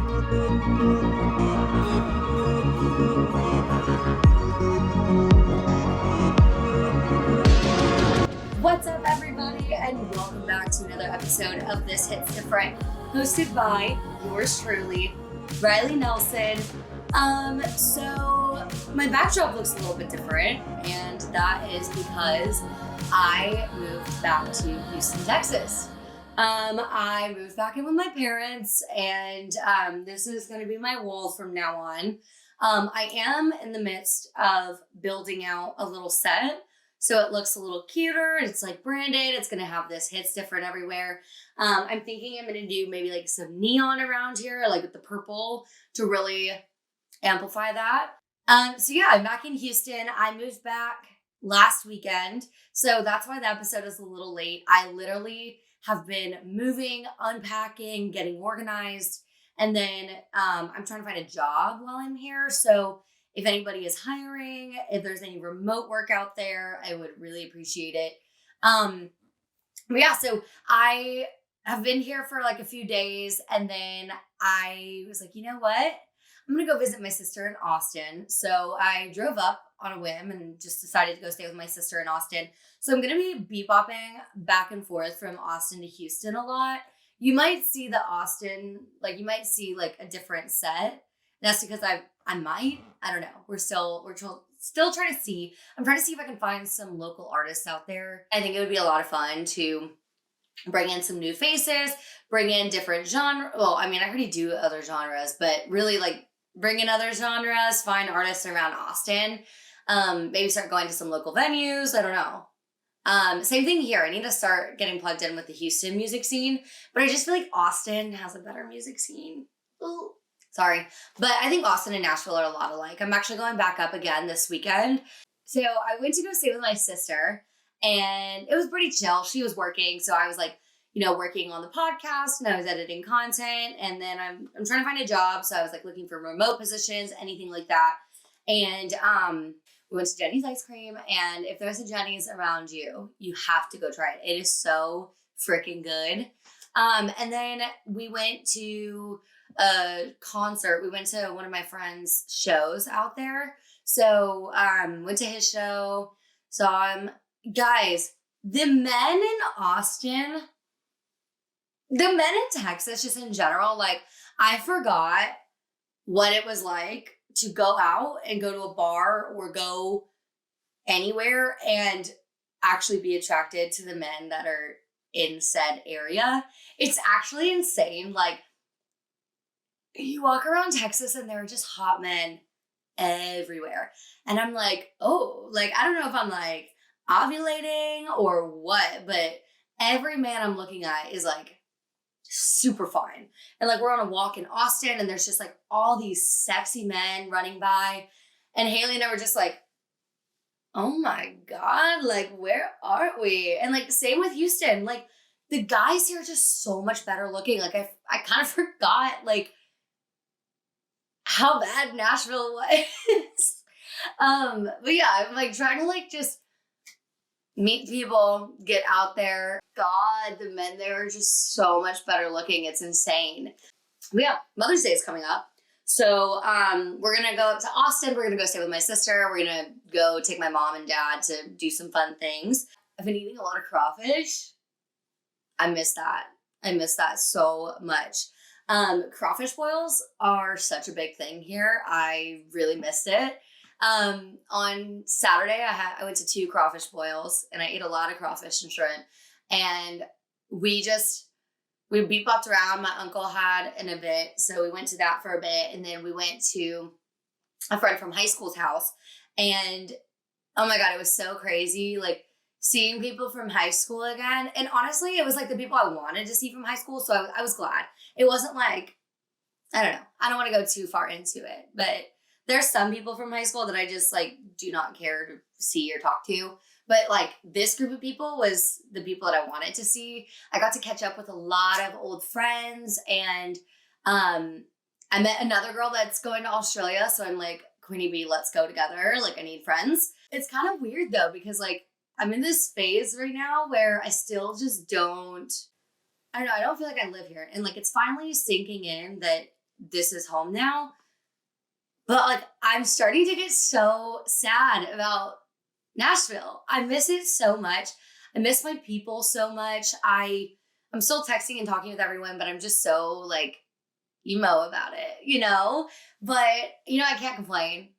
What's up, everybody, and welcome back to another episode of This Hits Different, hosted by yours truly, Riley Nelson. So my backdrop looks a little bit different, and that is because I moved back to Houston, Texas. I moved back in with my parents, and this is going to be my wall from now on. I am in the midst of building out a little set, so it looks a little cuter. It's like branded. It's going to have this Hits Different everywhere. I'm thinking I'm going to do maybe like some neon around here, like with the purple, to really amplify that. So yeah, I'm back in Houston. I moved back last weekend, so that's why the episode is a little late. I literally have been moving, unpacking, getting organized, and then I'm trying to find a job while I'm here. So if anybody is hiring, if there's any remote work out there, I would really appreciate it. But yeah, so I have been here for like a few days, and then I was like, you know what? I'm going to go visit my sister in Austin. So I drove up on a whim and just decided to go stay with my sister in Austin. So I'm going to be bebopping back and forth from Austin to Houston a lot. You might see the Austin, like you might see like a different set. That's because I don't know. We're still trying to see. I'm trying to see if I can find some local artists out there. I think it would be a lot of fun to bring in some new faces, bring in different genre. Well, I mean, I already do other genres, but really like bring in other genres, find artists around Austin. Maybe start going to some local venues. I don't know. Same thing here. I need to start getting plugged in with the Houston music scene, but I just feel like Austin has a better music scene. Ooh. Sorry, but I think Austin and Nashville are a lot alike. I'm actually going back up again this weekend. So I went to go stay with my sister, and it was pretty chill. She was working, so I was like, working on the podcast, and I was editing content, and then I'm trying to find a job, so I was like looking for remote positions, anything like that. And we went to Jenny's Ice Cream, and if there's a Jenny's around you, you have to go try it. It is so freaking good. And then we went to a concert. We went to one of my friend's shows out there. So, went to his show, saw him. Guys, the men in Austin, the men in Texas, just in general, like, I forgot what it was like to go out and go to a bar or go anywhere and actually be attracted to the men that are in said area. It's actually insane. Like, you walk around Texas and there are just hot men everywhere. And I'm like, oh, like, I don't know if I'm like ovulating or what, but every man I'm looking at is like super fine. And like, we're on a walk in Austin and there's just like all these sexy men running by. And Haley and I were just like, oh my God, like, where are we? And like, same with Houston. Like, the guys here are just so much better looking. Like, I kind of forgot, like, how bad Nashville was. But yeah, I'm like trying to like just meet people, get out there. God, the men there are just so much better looking. It's insane. But yeah, Mother's Day is coming up. So we're going to go up to Austin. We're going to go stay with my sister. We're going to go take my mom and dad to do some fun things. I've been eating a lot of crawfish. I miss that. I miss that so much. Crawfish boils are such a big thing here. I really missed it. On Saturday, I went to 2 crawfish boils and I ate a lot of crawfish and shrimp, and we bebopped around. My uncle had an event, so we went to that for a bit, and then we went to a friend from high school's house, and oh my God, it was so crazy. Like, seeing people from high school again. And honestly, it was like the people I wanted to see from high school. So I was glad. It wasn't like, I don't know. I don't want to go too far into it, but there's some people from high school that I just like do not care to see or talk to. But like, this group of people was the people that I wanted to see. I got to catch up with a lot of old friends, and I met another girl that's going to Australia. So I'm like, Queenie B, let's go together. Like, I need friends. It's kind of weird though, because like, I'm in this phase right now where I still just don't, I don't know, I don't feel like I live here. And like, it's finally sinking in that this is home now. But like, I'm starting to get so sad about Nashville. I miss it so much. I miss my people so much. I'm still texting and talking with everyone, but I'm just so like emo about it, you know? But, you know, I can't complain.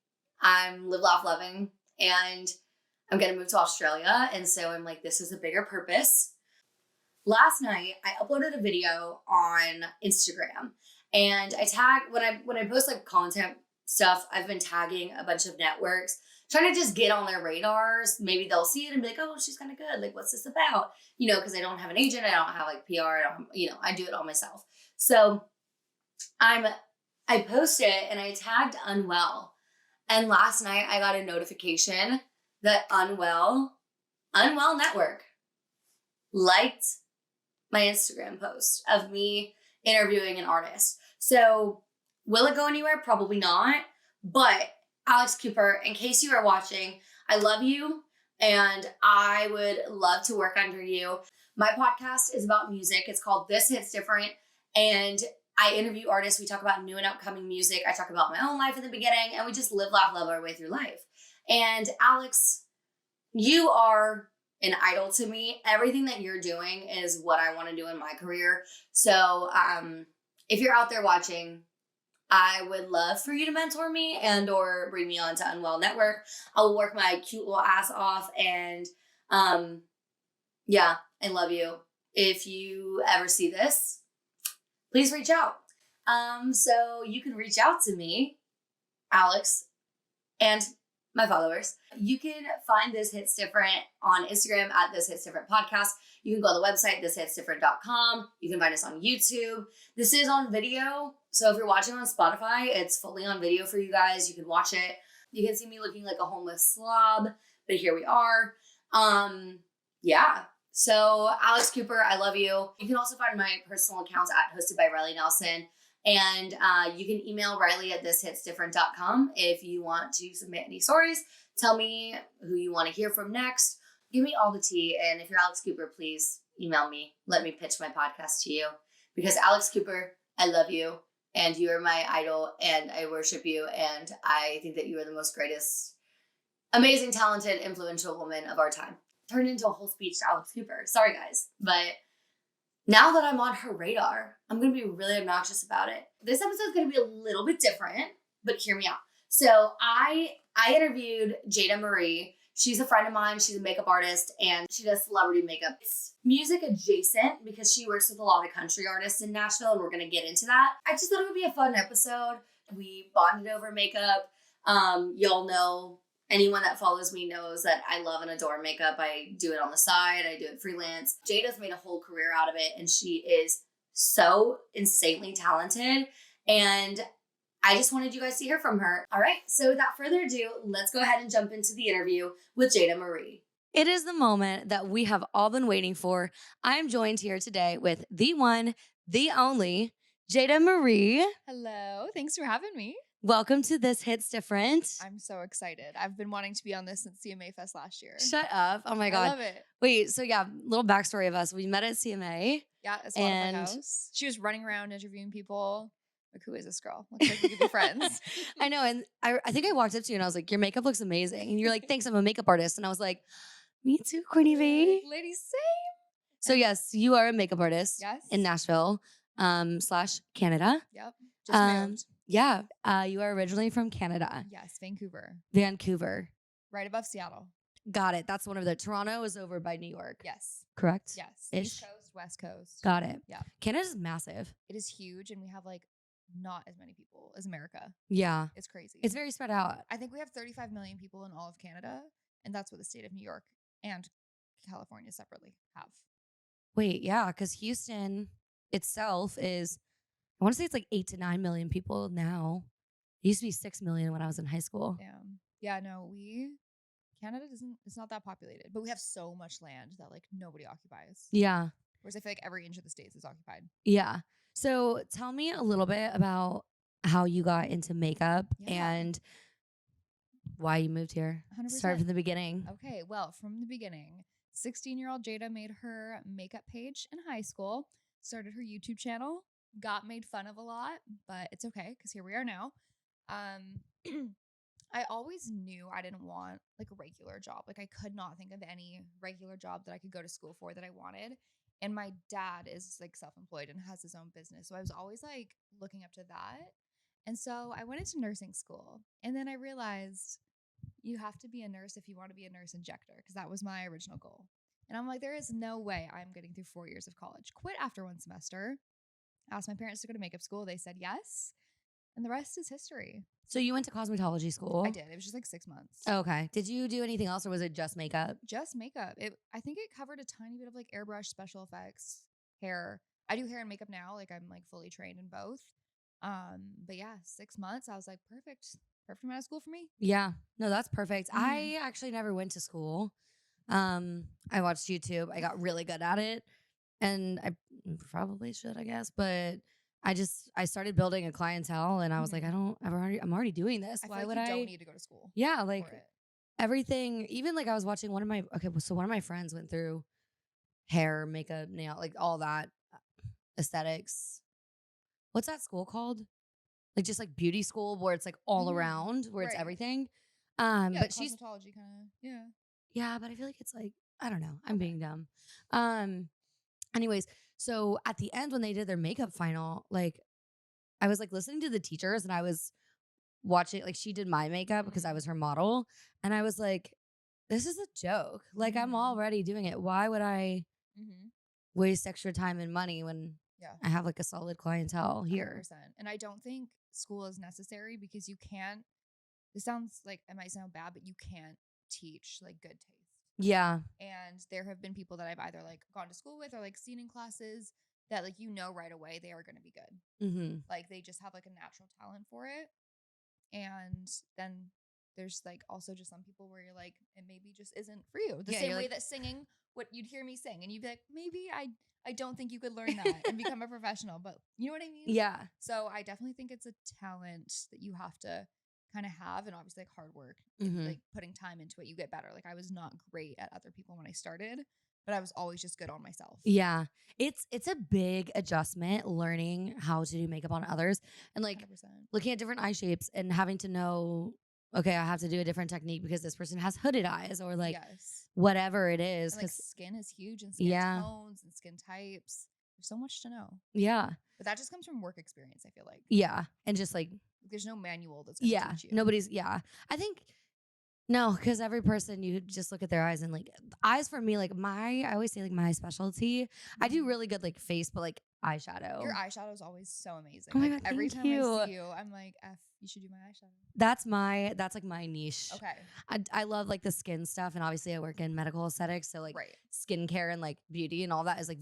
I'm live, laugh, loving, and I'm going to move to Australia. And so I'm like, this is a bigger purpose. Last night, I uploaded a video on Instagram, and I tagged, when I post like content stuff, I've been tagging a bunch of networks, trying to just get on their radars. Maybe they'll see it and be like, oh, she's kind of good. Like, what's this about? You know, because I don't have an agent. I don't have like PR. I do it all myself. So I posted and I tagged Unwell. And last night I got a notification that Unwell Network liked my Instagram post of me interviewing an artist. So will it go anywhere? Probably not. But Alex Cooper, in case you are watching, I love you and I would love to work under you. My podcast is about music. It's called This Hits Different. And I interview artists. We talk about new and upcoming music. I talk about my own life in the beginning, and we just live, laugh, love our way through life. And Alex, you are an idol to me. Everything that you're doing is what I want to do in my career. So if you're out there watching, I would love for you to mentor me and or bring me on to Unwell Network. I will work my cute little ass off, and yeah, I love you. If you ever see this, please reach out. So you can reach out to me, Alex, and my followers. You can find This Hits Different on Instagram at This Hits Different Podcast. You can go to the website, thishitsdifferent.com. You can find us on YouTube. This is on video. So if you're watching on Spotify, it's fully on video for you guys. You can watch it. You can see me looking like a homeless slob, but here we are. Yeah. So Alex Cooper, I love you. You can also find my personal accounts at hosted by Riley Nelson. And you can email Riley at thishitsdifferent.com if you want to submit any stories. Tell me who you want to hear from next. Give me all the tea. And if you're Alex Cooper, please email me. Let me pitch my podcast to you. Because Alex Cooper, I love you. And you are my idol. And I worship you. And I think that you are the most greatest, amazing, talented, influential woman of our time. Turned into a whole speech to Alex Cooper. Sorry, guys. But now that I'm on her radar, I'm going to be really obnoxious about it. This episode is going to be a little bit different, but hear me out. So I interviewed Jaeda Marie. She's a friend of mine. She's a makeup artist, and she does celebrity makeup. It's music adjacent because she works with a lot of country artists in Nashville, and we're going to get into that. I just thought it would be a fun episode. We bonded over makeup. Y'all know, anyone that follows me knows that I love and adore makeup. I do it on the side. I do it freelance. Jaeda's made a whole career out of it, and she is so insanely talented. And I just wanted you guys to hear from her. All right, so without further ado, let's go ahead and jump into the interview with Jaeda Marie. It is the moment that we have all been waiting for. I am joined here today with the one, the only, Jaeda Marie. Hello, thanks for having me. Welcome to This Hits Different. I'm so excited. I've been wanting to be on this since CMA Fest last year. Shut up. Oh my God. I love it. Wait, so yeah, little backstory of us. We met at CMA. Yeah, it's my house. She was running around interviewing people. Like, who is this girl? Looks like we could be friends. I know. And I think I walked up to you and I was like, your makeup looks amazing. And you're like, thanks, I'm a makeup artist. And I was like, me too, Queenie V. Ladies, same. So yes, you are a makeup artist. Yes. In Nashville / Canada. Yep. Just moved. Yeah. You are originally from Canada. Yes, Vancouver. Vancouver. Right above Seattle. Got it. That's one of the, Toronto is over by New York. Yes. Correct? Yes. Ish. East Coast, West Coast. Got it. Yeah. Canada's massive. It is huge, and we have like not as many people as America. Yeah. It's crazy. It's very spread out. I think we have 35 million people in all of Canada, and that's what the state of New York and California separately have. Wait, yeah, because Houston itself is, I want to say it's like 8 to 9 million people now. It used to be 6 million when I was in high school. Damn. Yeah, no, Canada it's not that populated, but we have so much land that like nobody occupies. Yeah. Whereas I feel like every inch of the States is occupied. Yeah. So tell me a little bit about how you got into makeup and why you moved here. 100%. Start from the beginning. Okay, well, from the beginning, 16-year-old Jaeda made her makeup page in high school, started her YouTube channel, got made fun of a lot, but it's okay because here we are now. I always knew I didn't want like a regular job. Like I could not think of any regular job that I could go to school for that I wanted. And my dad is like self-employed and has his own business. So I was always like looking up to that. And so I went into nursing school. And then I realized you have to be a nurse if you want to be a nurse injector, because that was my original goal. And I'm like, there is no way I'm getting through 4 years of college. Quit after one semester. Asked my parents to go to makeup school. They said yes. And the rest is history. So you went to cosmetology school? I did. It was just like 6 months. Okay. Did you do anything else or was it just makeup? Just makeup. I think it covered a tiny bit of like airbrush, special effects, hair. I do hair and makeup now. Like I'm like fully trained in both. But yeah, 6 months. I was like, perfect amount of school for me. Yeah. No, that's perfect. I actually never went to school. I watched YouTube. I got really good at it. And I probably should, I guess. But I started building a clientele and I was like, I'm already doing this. Why would I? Don't need to go to school. Yeah. Like everything, even like I was watching one of my friends went through hair, makeup, nail, like all that aesthetics. What's that school called? Like just like beauty school where it's like all around, where it's everything. Yeah, but like she's cosmetology kind of, yeah. Yeah, but I feel like it's like, I don't know. I'm being dumb. Anyways, so at the end when they did their makeup final, like I was like listening to the teachers and I was watching, like she did my makeup because I was her model. And I was like, this is a joke. Like I'm already doing it. Why would I waste extra time and money when I have like a solid clientele here? 100%. And I don't think school is necessary because you can't, this sounds like, it might sound bad, but you can't teach like good taste. Yeah. And there have been people that I've either like gone to school with or like seen in classes that like, you know, right away they are going to be good. Like they just have like a natural talent for it. And then there's like also just some people where you're like, it maybe just isn't for you. The same way that singing, what you'd hear me sing and you'd be like, maybe I don't think you could learn that and become a professional, but you know what I mean? Yeah. So I definitely think it's a talent that you have to kind of have, and obviously like hard work, like putting time into it, you get better. Like I was not great at other people when I started, but I was always just good on myself. Yeah. It's a big adjustment learning how to do makeup on others and like 100%. looking at different eye shapes and having to know, okay, I have to do a different technique because this person has hooded eyes or like whatever it is. And like skin is huge and skin tones and skin types. There's so much to know. Yeah. But that just comes from work experience, I feel like. Yeah. And just like there's no manual that's gonna teach you. Nobody's I think no, because every person you just look at their eyes and like eyes for me, like I always say like my specialty. I do really good like face, but like eyeshadow. Your eyeshadow is always so amazing. Oh my like God, every time you. I see you, I'm like, you should do my eyeshadow. That's like my niche. Okay. I love like the skin stuff, and obviously I work in medical aesthetics, so like skincare and like beauty and all that is like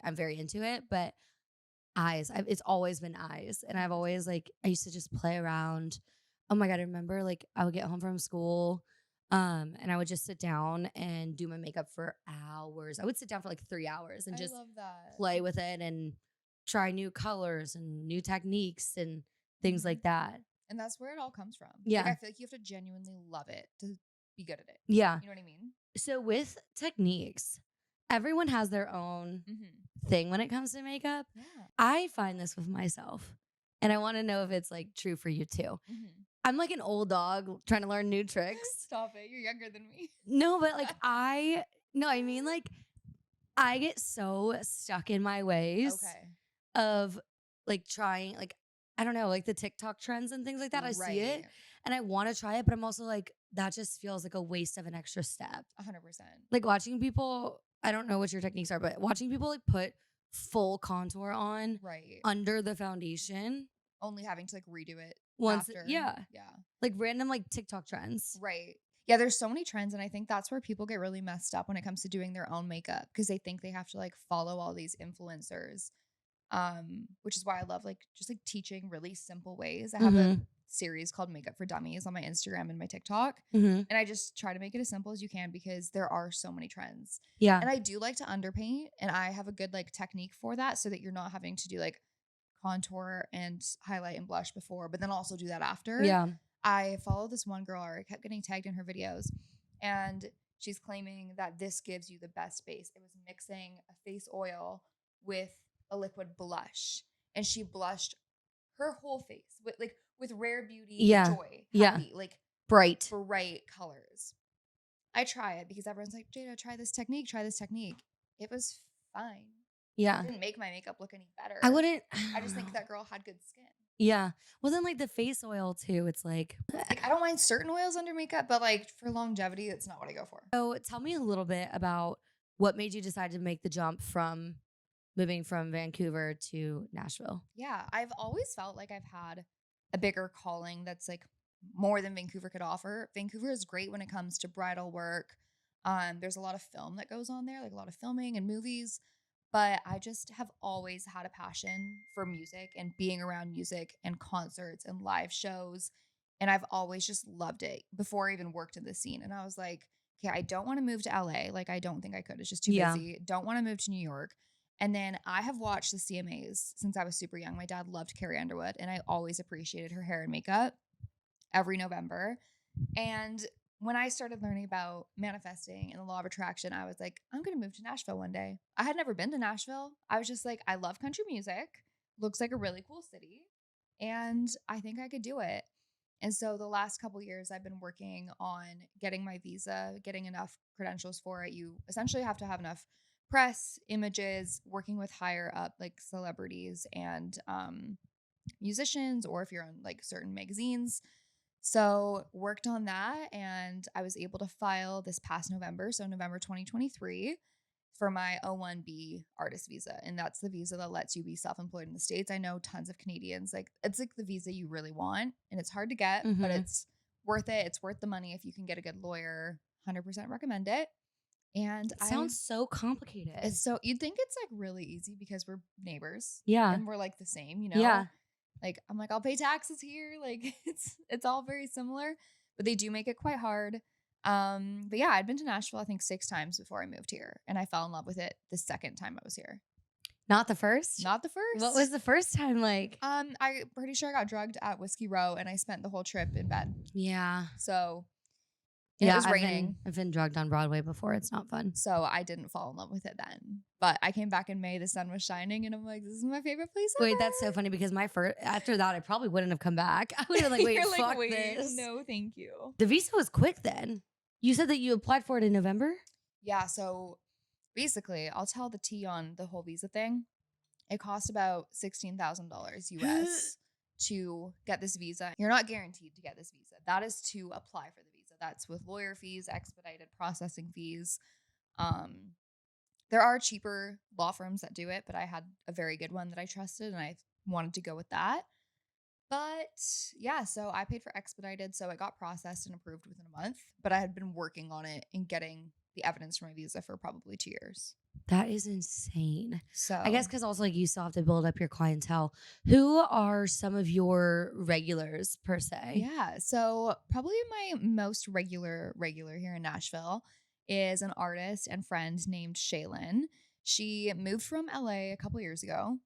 I'm very into it. But eyes, it's always been eyes, and I've always like I used to just play around. Oh my God, I remember like I would get home from school, and I would just sit down and do my makeup for hours. I would sit down for like 3 hours and just play with it and try new colors and new techniques and things like that. And that's where it all comes from. Yeah. Like, I feel like you have to genuinely love it to be good at it. Yeah. You know what I mean? So with techniques, everyone has their own thing when it comes to makeup. Yeah. I find this with myself, and I want to know if it's like true for you too. I'm like an old dog trying to learn new tricks. Stop it. You're younger than me. No, but like I mean like I get so stuck in my ways of like trying like I don't know, like the TikTok trends and things like that. I see it and I want to try it, but I'm also like, that just feels like a waste of an extra step. 100%. Like watching people, I don't know what your techniques are, but watching people like put full contour on under the foundation. Only having to like redo it once. After. Yeah. Like random like TikTok trends. Right. Yeah, there's so many trends, and I think that's where people get really messed up when it comes to doing their own makeup, because they think they have to like follow all these influencers. Which is why I love like just like teaching really simple ways. I have a series called Makeup for Dummies on my Instagram and my TikTok. And I just try to make it as simple as you can because there are so many trends. Yeah. And I do like to underpaint, and I have a good like technique for that so that you're not having to do like contour and highlight and blush before, but then also do that after. Yeah. I follow this one girl, I kept getting tagged in her videos, and she's claiming that this gives you the best base. It was mixing a face oil with a liquid blush. and she blushed her whole face with rare beauty, Yeah. joy, Yeah. happy, like Bright. bright colors. I try it because everyone's like, Jada, try this technique. It was fine. Yeah. It didn't make my makeup look any better. I wouldn't. I just think that girl had good skin. Yeah. Well, then like the face oil too. It's like I don't mind certain oils under makeup, but like for longevity, it's not what I go for. So tell me a little bit about what made you decide to make the jump from moving from Vancouver to Nashville. Yeah, I've always felt like I've had a bigger calling that's like more than Vancouver could offer. Vancouver is great when it comes to bridal work. There's a lot of film that goes on there, like a lot of filming and movies. But I just have always had a passion for music and being around music and concerts and live shows. And I've always just loved it before I even worked in the scene. And I was like, okay, I don't want to move to LA. Like, I don't think I could. It's just too busy. Don't want to move to New York. And then I have watched the CMAs since I was super young. My dad loved Carrie Underwood, and I always appreciated her hair and makeup every November. And when I started learning about manifesting and the law of attraction, I was like, I'm going to move to Nashville one day. I had never been to Nashville. I was just like, I love country music. Looks like a really cool city. And I think I could do it. And so the last couple years, I've been working on getting my visa, getting enough credentials for it. You essentially have to have enough press, images, working with higher up like celebrities and musicians, or if you're on like certain magazines. So worked on that, and I was able to file this past November, so November 2023, for my O1B artist visa. And that's the visa that lets you be self-employed in the States. I know tons of Canadians, like it's like the visa you really want, and it's hard to get, but it's worth it. It's worth the money if you can get a good lawyer. 100% recommend it. And it sounds so complicated. It's so, you'd think it's like really easy because we're neighbors. Yeah. And we're like the same, you know? Yeah. Like, I'm like, I'll pay taxes here. Like it's all very similar, but they do make it quite hard. But yeah, I'd been to Nashville, I think 6 times before I moved here, and I fell in love with it the second time I was here. Not the first? Not the first. What was the first time like? I'm pretty sure I got drugged at Whiskey Row, and I spent the whole trip in bed. Yeah. So yeah, it was raining. I've been drugged on Broadway before. It's not fun. So I didn't fall in love with it then. But I came back in May, the sun was shining, and I'm like, this is my favorite place ever. Wait, that's so funny because after that, I probably wouldn't have come back. I would have been like, wait, You're fuck like, this. No, thank you. The visa was quick then. You said that you applied for it in November? Yeah, so basically, I'll tell the tea on the whole visa thing. It cost about $16,000 US to get this visa. You're not guaranteed to get this visa. That is to apply for the visa. That's with lawyer fees, expedited processing fees. There are cheaper law firms that do it, but I had a very good one that I trusted, and I wanted to go with that. But yeah, so I paid for expedited, so it got processed and approved within a month. But I had been working on it and getting the evidence for my visa for probably 2 years. That is insane. So I guess because also like you still have to build up your clientele. Who are some of your regulars per se? Yeah, so probably my most regular here in Nashville is an artist and friend named SHAYLEN. She moved from LA a couple years ago.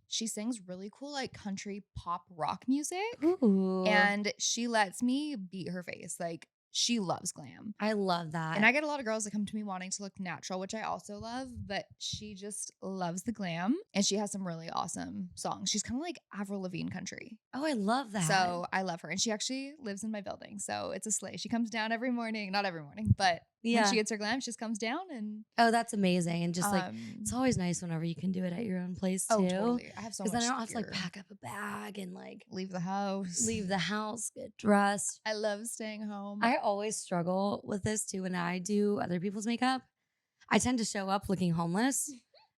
She sings really cool like country pop rock music. Ooh. And she lets me beat her face. Like, she loves glam. I love that. And I get a lot of girls that come to me wanting to look natural, which I also love, but she just loves the glam. And she has some really awesome songs. She's kind of like Avril Lavigne country. Oh, I love that. So I love her. And she actually lives in my building. So it's a sleigh. She comes down every morning. Not every morning, but when she gets her glam, she just comes down. And oh, that's amazing. And just like, it's always nice whenever you can do it at your own place too. Oh, totally. I have so much because then I don't have to gear. like pack up a bag and like leave the house, get dressed. I love staying home. I always struggle with this too. When I do other people's makeup, I tend to show up looking homeless.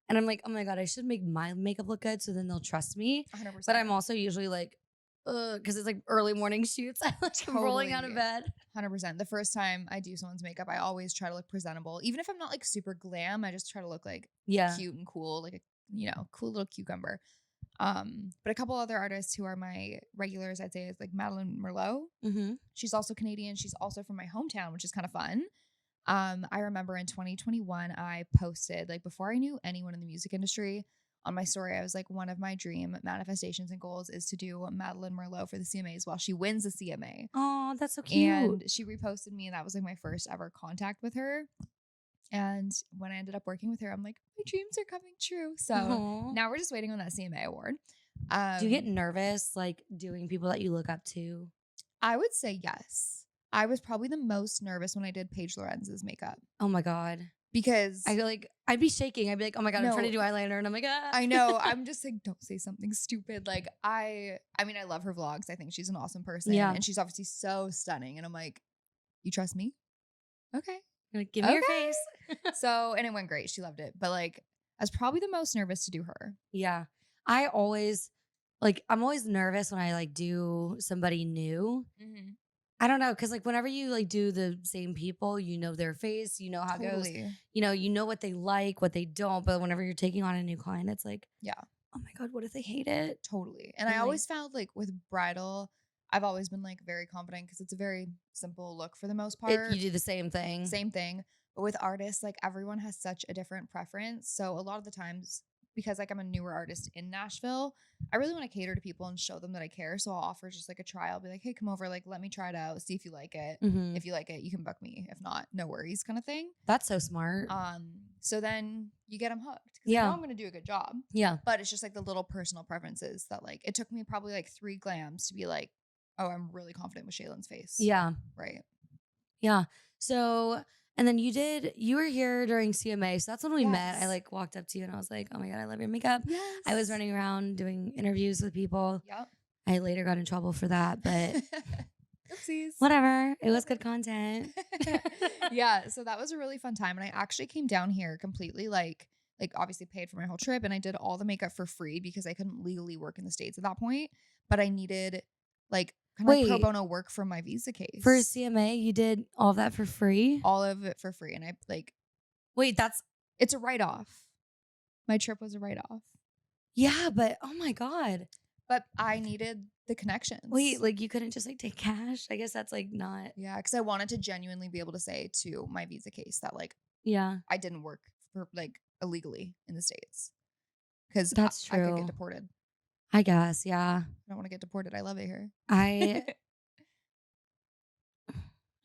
And I'm like, oh my God, I should make my makeup look good so then they'll trust me. 100%. But I'm also usually like, because it's like early morning shoots. I'm like rolling out of bed. 100%. The first time I do someone's makeup, I always try to look presentable. Even if I'm not like super glam, I just try to look like cute and cool, like a cool little cucumber. But a couple other artists who are my regulars, I'd say, is like Madeline Merlot. Mm-hmm. She's also Canadian. She's also from my hometown, which is kind of fun. I remember in 2021, I posted, like before I knew anyone in the music industry, on my story, I was like, one of my dream manifestations and goals is to do Madeline Merlot for the CMAs while she wins the CMA. Oh, that's so cute. And she reposted me, and that was like my first ever contact with her. And when I ended up working with her, I'm like, my dreams are coming true. So Aw. now we're just waiting on that CMA award. Do you get nervous like doing people that you look up to? I would say yes. I was probably the most nervous when I did Paige Lorenze's makeup Oh my God. because I'd be shaking. I'd be like, oh my God, I'm trying to No. do eyeliner. And I'm like, ah. I know. I'm just like, don't say something stupid. Like I mean, I love her vlogs. I think she's an awesome person. Yeah. And she's obviously so stunning. And I'm like, you trust me? Okay. Like, give me your Okay. face. So, and it went great. She loved it. But like, I was probably the most nervous to do her. Yeah. I'm always nervous when I like do somebody new. I don't know. Cause like whenever you like do the same people, you know their face, you know how it goes, Totally. you know what they like, what they don't. But whenever you're taking on a new client, it's like, Yeah. oh my God, what if they hate it? Totally. And And, I like- always found like with bridal, I've always been like very confident because it's a very simple look for the most part. You do the same thing. Same thing. But with artists, like everyone has such a different preference. So a lot of the times, because like I'm a newer artist in Nashville, I really want to cater to people and show them that I care. So I'll offer just like a trial, be like, hey, come over, like let me try it out, see if you like it. Mhm. If you like it, you can book me. If not, no worries, kind of thing. That's so smart. So then you get them hooked. 'Cause Yeah. I know I'm gonna do a good job. Yeah. But it's just like the little personal preferences that like it took me probably like 3 glams to be like, oh, I'm really confident with SHAYLEN's face. Yeah. Right. Yeah. So, and then you were here during CMA. So that's when we met. I Yes. like walked up to you and I was like, oh my God, I love your makeup. Yes. I was running around doing interviews with people. Yep. I later got in trouble for that, but Oopsies. whatever. It was good content. Yeah. So that was a really fun time. And I actually came down here completely like obviously paid for my whole trip and I did all the makeup for free because I couldn't legally work in the States at that point. But I needed like kind of like pro Wait. bono work for my visa case. For CMA, you did all of that for free? all of it for free. And I like Wait, that's, it's a write-off. My trip was a write-off. yeah, but oh my God. But I needed the connections. Wait, like you couldn't just like take cash? I guess that's like not, Yeah, because I wanted to genuinely be able to say to my visa case that like yeah, I didn't work for like illegally in the States. Because That's I could true. get deported. I guess. Yeah. I don't want to get deported. I love it here. I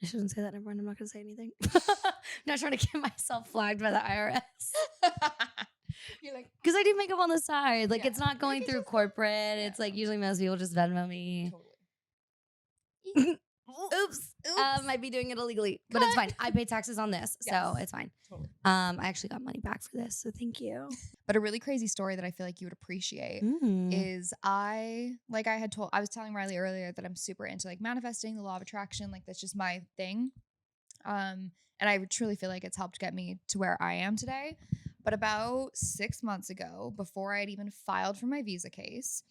shouldn't say that. Never mind. I'm not going to say anything. I'm not trying to get myself flagged by the IRS. You're like, Because I do makeup on the side. Like, Yeah. it's not You going can through just- corporate. It's like usually most people just Venmo me. totally. Oops. Might be doing it illegally, but it's fine. I pay taxes on this, so Yes. it's fine. Totally. I actually got money back for this, so thank you. But a really crazy story that I feel like you would appreciate is I was telling Riley earlier that I'm super into like manifesting, the law of attraction, like that's just my thing. And I truly feel like it's helped get me to where I am today. But about 6 months ago, before I had even filed for my visa case,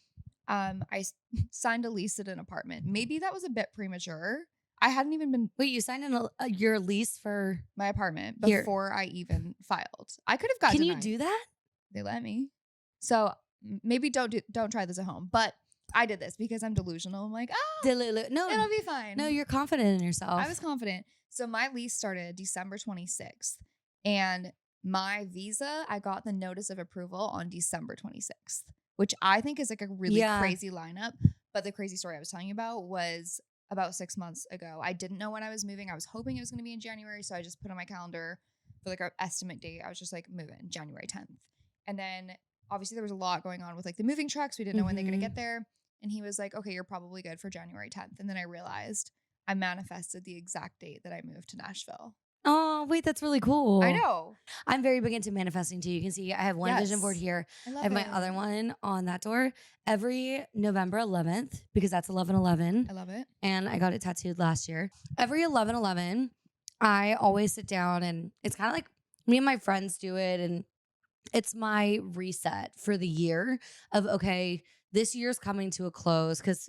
I signed a lease at an apartment. Maybe that was a bit premature. I hadn't even been Wait, you signed in your lease for? my apartment Here. before I even filed. I could have gotten. Can you do that? They let me. So maybe don't try this at home. But I did this because I'm delusional. I'm like, oh, No, it'll be fine. no, you're confident in yourself. I was confident. So my lease started December 26th, and my visa, I got the notice of approval on December 26th, which I think is like a really Yeah. crazy lineup. But the crazy story I was telling you about was about 6 months ago. I didn't know when I was moving. I was hoping it was going to be in January, so I just put on my calendar for like our estimate date. I was just like, move in January 10th. And then obviously there was a lot going on with like the moving trucks. We didn't know when they're going to get there. And he was like, okay, you're probably good for January 10th. And then I realized I manifested the exact date that I moved to Nashville. Oh, wait, that's really cool. I know. I'm very big into manifesting too. You can see I have one vision Yes. board here. I I love have my it. other one on that door every November 11th because that's 11/11. I love it. And I got it tattooed last year. Every 11/11, I always sit down and it's kind of like me and my friends do it. And it's my reset for the year of, okay, this year's coming to a close because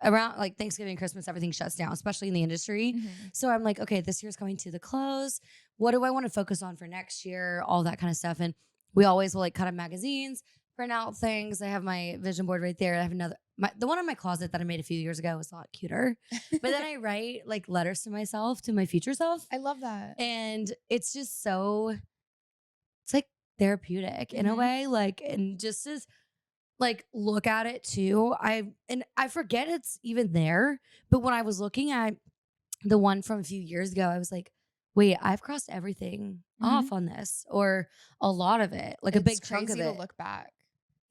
around like Thanksgiving, Christmas, everything shuts down, especially in the industry. Mhm. So I'm like, okay, this year's coming to the close. What do I want to focus on for next year? All that kind of stuff. And we always will like cut up magazines, print out things. I have my vision board right there. I have another, the one in my closet that I made a few years ago was a lot cuter. But then I write like letters to myself, to my future self. I love that. And it's just so, it's like therapeutic in a Mhm. way. Like, and just as like look at it too. I forget it's even there. But when I was looking at the one from a few years ago, I was like, wait, I've crossed everything off on this, or a lot of it, like a big It's chunk of crazy it. to look back.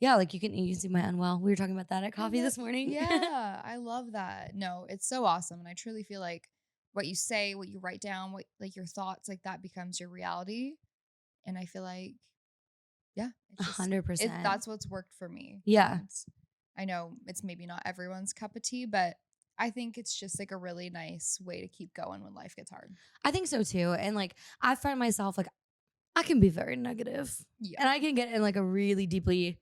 Yeah, like you can see my unwell. We were talking about that at I coffee love- this morning. Yeah, I love that. No, it's so awesome. And I truly feel like what you say, what you write down, what like your thoughts, like that becomes your reality. And I feel like, yeah, it's just 100%. that's what's worked for me. Yeah. And I know it's maybe not everyone's cup of tea, but I think it's just like a really nice way to keep going when life gets hard. I think so too. And like I find myself like I can be very negative. Yeah. And I can get in like a really deeply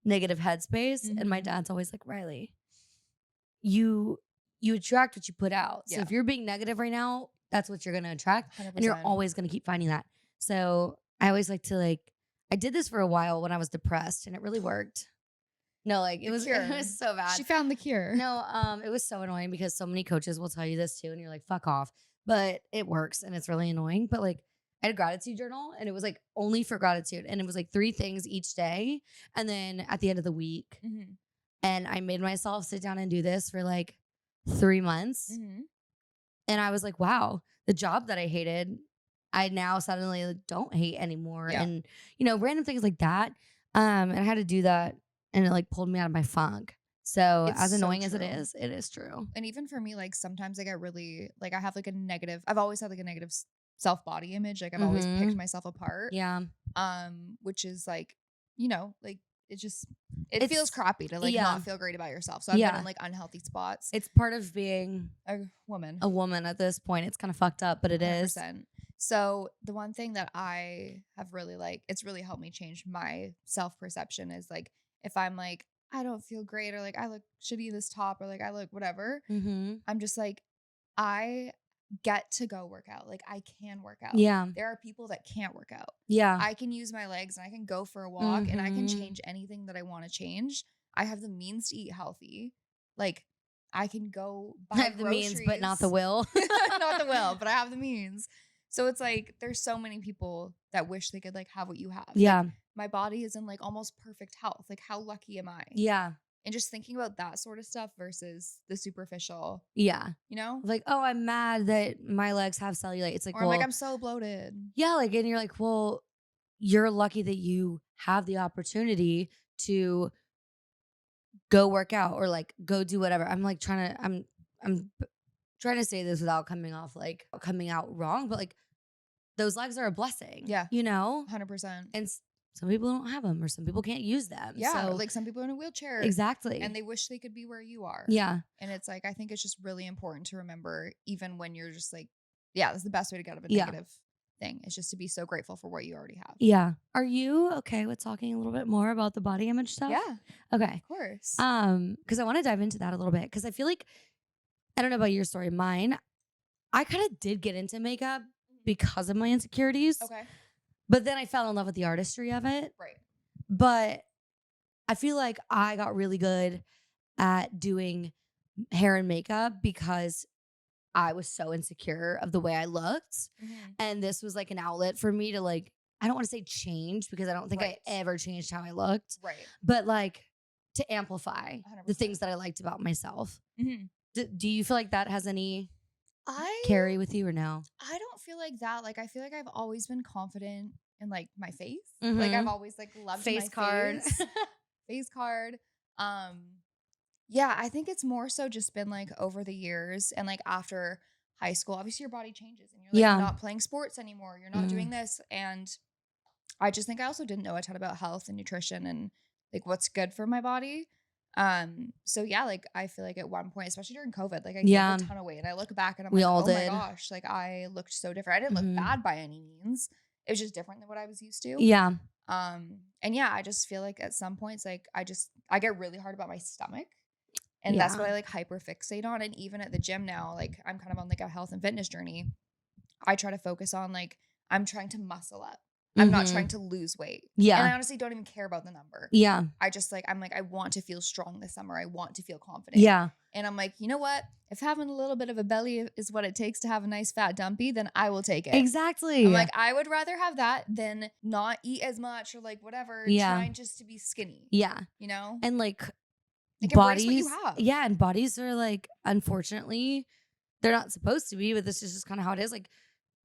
negative headspace. And my Mhm. dad's always like, Riley, you attract what you put out. So Yeah. if you're being negative right now, that's what you're gonna attract. 100%. And you're always gonna keep finding that. So I always like to like I did this for a while when I was depressed and it really worked. No, like it was so bad. She found the cure. No, it was so annoying because so many coaches will tell you this too, and you're like, fuck off. But it works and it's really annoying. But like I had a gratitude journal and it was like only for gratitude. And it was like 3 things each day. And then at the end of the week, Mhm. and I made myself sit down and do this for like 3 months. Mhm. And I was like, wow, the job that I hated, I now suddenly like, don't hate anymore. Yeah. And, you know, random things like that. And I had to do that and it like pulled me out of my funk. So It's as so annoying as true. it is true. And even for me, like sometimes I get really like I have like a negative. I've always had like a negative self body image. Like I've always picked myself apart. Yeah. Which is like, you know, like it just it It's- feels crappy to like yeah. not feel great about yourself. So I've Yeah. been in like unhealthy spots. It's part of being A woman. a woman at this point. It's kind of fucked up, but it is. 100%. So the one thing that I have really like, it's really helped me change my self-perception is like if I'm like, I don't feel great or like I look shitty this top or like I look whatever, Mm-hmm. I'm just like, I get to go work out. Like I can work out. Yeah. There are people that can't work out. Yeah. I can use my legs and I can go for a walk and I can Mhm. change anything that I want to change. I have the means to eat healthy. Like I can go buy I have the means, but not the groceries. will. Not the will, but I have the means. So it's like there's so many people that wish they could like have what you have. Like, Yeah. my body is in like almost perfect health. Like how lucky am I? Yeah. And just thinking about that sort of stuff versus the superficial, Yeah. you know? Like, oh, I'm mad that my legs have cellulite. It's like, Or well, I'm like, I'm so bloated. yeah, like, and you're like, well, you're lucky that you have the opportunity to go work out or like go do whatever. I'm like I'm trying to say this without coming out wrong, but like those legs are a blessing. Yeah. You know? 100%. And some people don't have them or some people can't use them. Yeah. So, Like some people are in a wheelchair. exactly. And they wish they could be where you are. Yeah. And it's like, I think it's just really important to remember, even when you're just like, yeah, that's the best way to get out of a Yeah. negative thing. It's just to be so grateful for what you already have. Yeah. Are you okay with talking a little bit more about the body image stuff? Yeah, Okay. of course. Because I want to dive into that a little bit. Because I feel like I don't know about your story. Mine, I kind of did get into makeup because of my insecurities. Okay. But then I fell in love with the artistry of it. Right. But I feel like I got really good at doing hair and makeup because I was so insecure of the way I looked. And this was like an outlet for me to like, I don't want to say change because I don't think Right. I ever changed how I looked, Right. but like to amplify the 100%. things that I liked about myself. Mhm. Do you feel like that has any I carry with you or no? I don't feel like that. Like I feel like I've always been confident in like my face. Like I've Mhm. always like loved Face my card. face. Face card. Yeah, I think it's more so just been like over the years and like after high school, obviously your body changes and you're like Yeah. not playing sports anymore. You're not doing this. And I just think I also didn't know a ton about health and nutrition and like what's good for my body. So yeah, like I feel like at one point, especially during COVID, like I Yeah. gained a ton of weight and I look back and I'm We like, all oh did. my gosh, like I looked so different. I didn't Mhm. look bad by any means. It was just different than what I was used to. Yeah. And yeah, I just feel like at some points, like I get really hard about my stomach. And that's what Yeah. I like hyper fixate on. And even at the gym now, like I'm kind of on like a health and fitness journey. I try to focus on like I'm trying to muscle up. I'm not Mhm. trying to lose weight. Yeah. And I honestly don't even care about the number. Yeah. I just like I'm like I want to feel strong this summer. I want to feel confident. Yeah. And I'm like, you know what? If having a little bit of a belly is what it takes to have a nice fat dumpy, then I will take it. Exactly. I'm like, I would rather have that than not eat as much or like whatever, Yeah. trying just to be skinny. Yeah. You know? And like Like, embrace bodies, what you have. yeah, and bodies are like, unfortunately, they're not supposed to be, but this is just kind of how it is. Like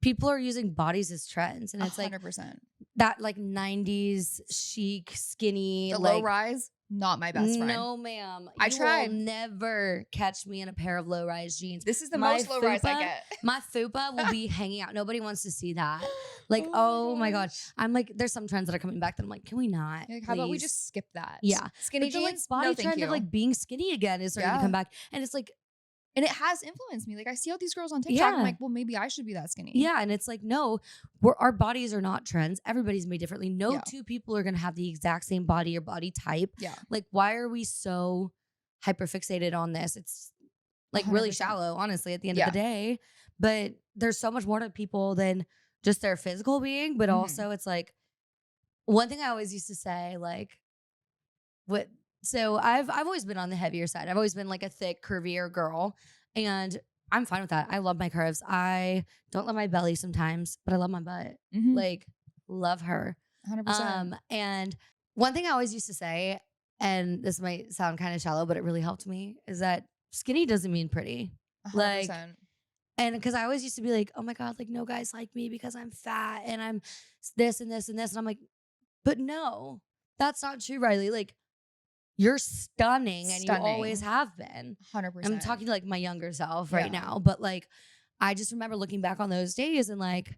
people are using bodies as trends, and it's like 100%. that like 90s chic, skinny, The like low rise, not my best friend. no, ma'am. I You tried. will never catch me in a pair of low rise jeans. This is the My most low rise I fupa- get. My fupa will be hanging out. Nobody wants to see that. Like, Oh oh my God. I'm like, there's some trends that are coming back that I'm like, can we not? Like, how about we please? just skip that? Yeah. Skinny But the, jeans, like, body no, thank trend you. of like being skinny again is starting to Yeah. come back. And it's like, and it has influenced me. Like, I see all these girls on TikTok. Yeah. I'm like, well, maybe I should be that skinny. yeah. And it's like, no, our bodies are not trends. Everybody's made differently. No Yeah. two people are going to have the exact same body or body type. Yeah. Like, why are we so hyperfixated on this? It's like really 100%. shallow, honestly, at the end Yeah. of the day. But there's so much more to people than just their physical being. But Mhm. also, it's like one thing I always used to say, like, what? So I've always been on the heavier side. I've always been like a thick, curvier girl, and I'm fine with that. I love my curves. I don't love my belly sometimes, but I love my butt. Mhm. Like, love her. 100%. And one thing I always used to say, and this might sound kind of shallow, but it really helped me, is that skinny doesn't mean pretty. 100%. Like, and because I always used to be like, oh my God, like no guys like me because I'm fat and I'm this and this and this. And I'm like, but no, that's not true, Riley. Like, you're stunning and you always Stunning. have been. 100%. I'm talking to like my younger self right Yeah. now, but like, I just remember looking back on those days and like,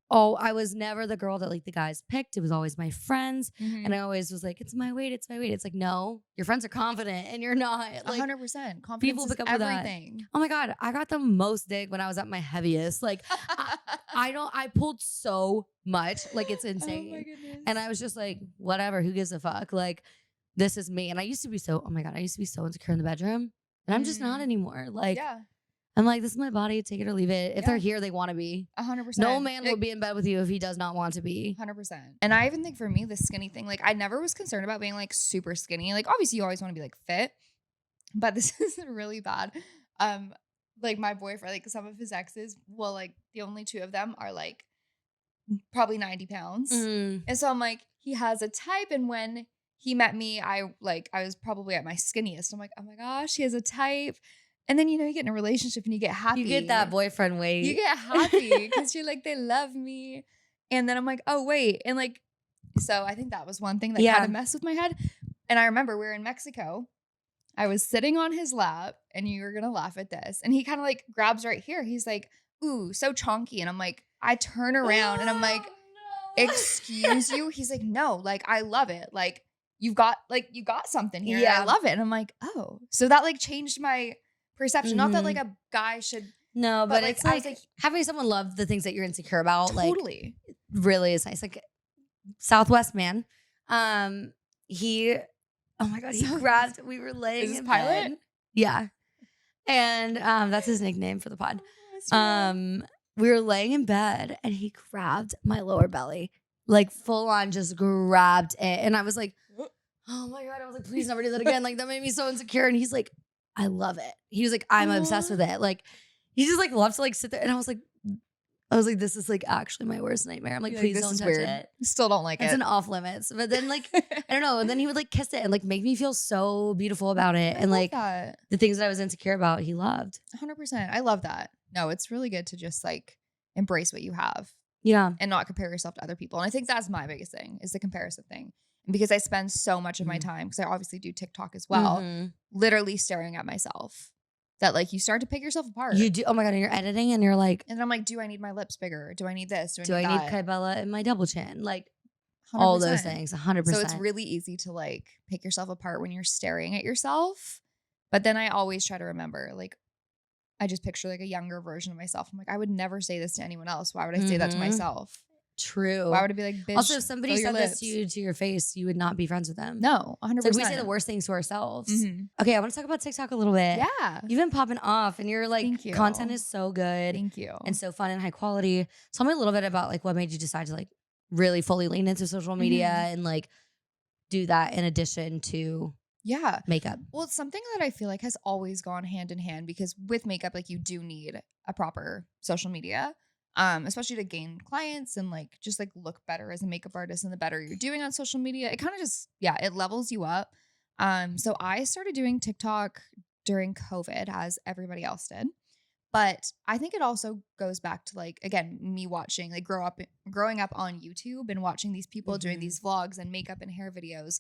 oh, I was never the girl that like the guys picked. It was always my friends. Mhm. And I always was like, it's my weight, it's my weight. It's like, no, your friends are confident and you're not. Like, 100%. Confidence people is pick up with that. everything. oh my God, I got the most dick when I was at my heaviest. Like, I pulled so much. Like, it's insane. Oh my goodness. And I was just like, whatever, who gives a fuck? Like, this is me. And I used to be so, oh my God, I used to be so insecure in the bedroom. And I'm just not Mhm. anymore. Like, yeah, I'm like, this is my body, take it or leave it. If they're Yeah. here, they want to be. 100%. No man will Like, be in bed with you if he does not want to be. 100%. And I even think for me, the skinny thing, like I never was concerned about being like super skinny. Like obviously you always want to be like fit, but this is really bad. Like my boyfriend, like some of his exes, well, like the only two of them are like probably 90 pounds. Mm. And so I'm like, he has a type. And when he met me, I was probably at my skinniest. I'm like, oh my gosh, he has a type. And then, you know, you get in a relationship and you get happy. You get that boyfriend weight. You get happy because you're like, they love me. And then I'm like, oh, wait. And like, so I think that was one thing that Yeah. kind of messed with my head. And I remember we were in Mexico. I was sitting on his lap and you were going to laugh at this. And he kind of like grabs right here. He's like, ooh, so chonky. And I'm like, I turn around and I'm like, excuse you? He's like, no, like, I love it. Like, you got something here. Yeah. Yeah. I love it. And I'm like, oh. So that like changed my perception. Not that like a guy should No, but like, it's I was like, like- having someone love the things that you're insecure about, totally. like, really is nice. Like, Southwest man, he, oh my God, he Southwest- grabbed, we were laying Is this in Pilot? bed. Yeah. And that's his nickname for the pod. Oh, We were laying in bed and he grabbed my lower belly, like full on just grabbed it. And I was like, oh my God. I was like, please never do that again. Like, that made me so insecure. And he's like, I love it. He was like, I'm obsessed with it. Like, he just like loves to like sit there. And I was like, this is like actually my worst nightmare. I'm like, please this don't is touch weird. it. Still don't like It's it. an off limits. But then like, I don't know. And then he would like kiss it and like make me feel so beautiful about it. And like that. the things that I was insecure about, he loved. 100%. I love that. No, it's really good to just like embrace what you have Yeah. and not compare yourself to other people. And I think that's my biggest thing is the comparison thing. And because I spend so much of my time, because I obviously do TikTok as well, Mhm. literally staring at myself, that like you start to pick yourself apart. You do. Oh my God. And you're editing and you're like, And then I'm like, do I need my lips bigger? Do I need this? do I need that? Kybella in my double chin? Like all those 100%. things, 100%. So it's really easy to like pick yourself apart when you're staring at yourself. But then I always try to remember, like, I just picture like a younger version of myself. I'm like, I would never say this to anyone else. Why would I say that to Mhm. myself? true. Why would I be like, bitch? Also, if somebody fill your said this lips? to you to your face, you would not be friends with them. No, 100%. It's like we say the worst things to ourselves. Mhm. Okay, I want to talk about TikTok a little bit. Yeah. You've been popping off and your like Thank you. content is so good Thank you. and so fun and high quality. Tell me a little bit about like what made you decide to like really fully lean into social media and like do that in addition to yeah. makeup. Well, it's something that I feel like has always gone hand in hand because with makeup, like you do need a proper social media, especially to gain clients and like just like look better as a makeup artist. And the better you're doing on social media, it kind of just, it levels you up. So I started doing TikTok during COVID as everybody else did. But I think it also goes back to like, again, me watching, like growing up on YouTube and watching these people doing these vlogs and makeup and hair videos.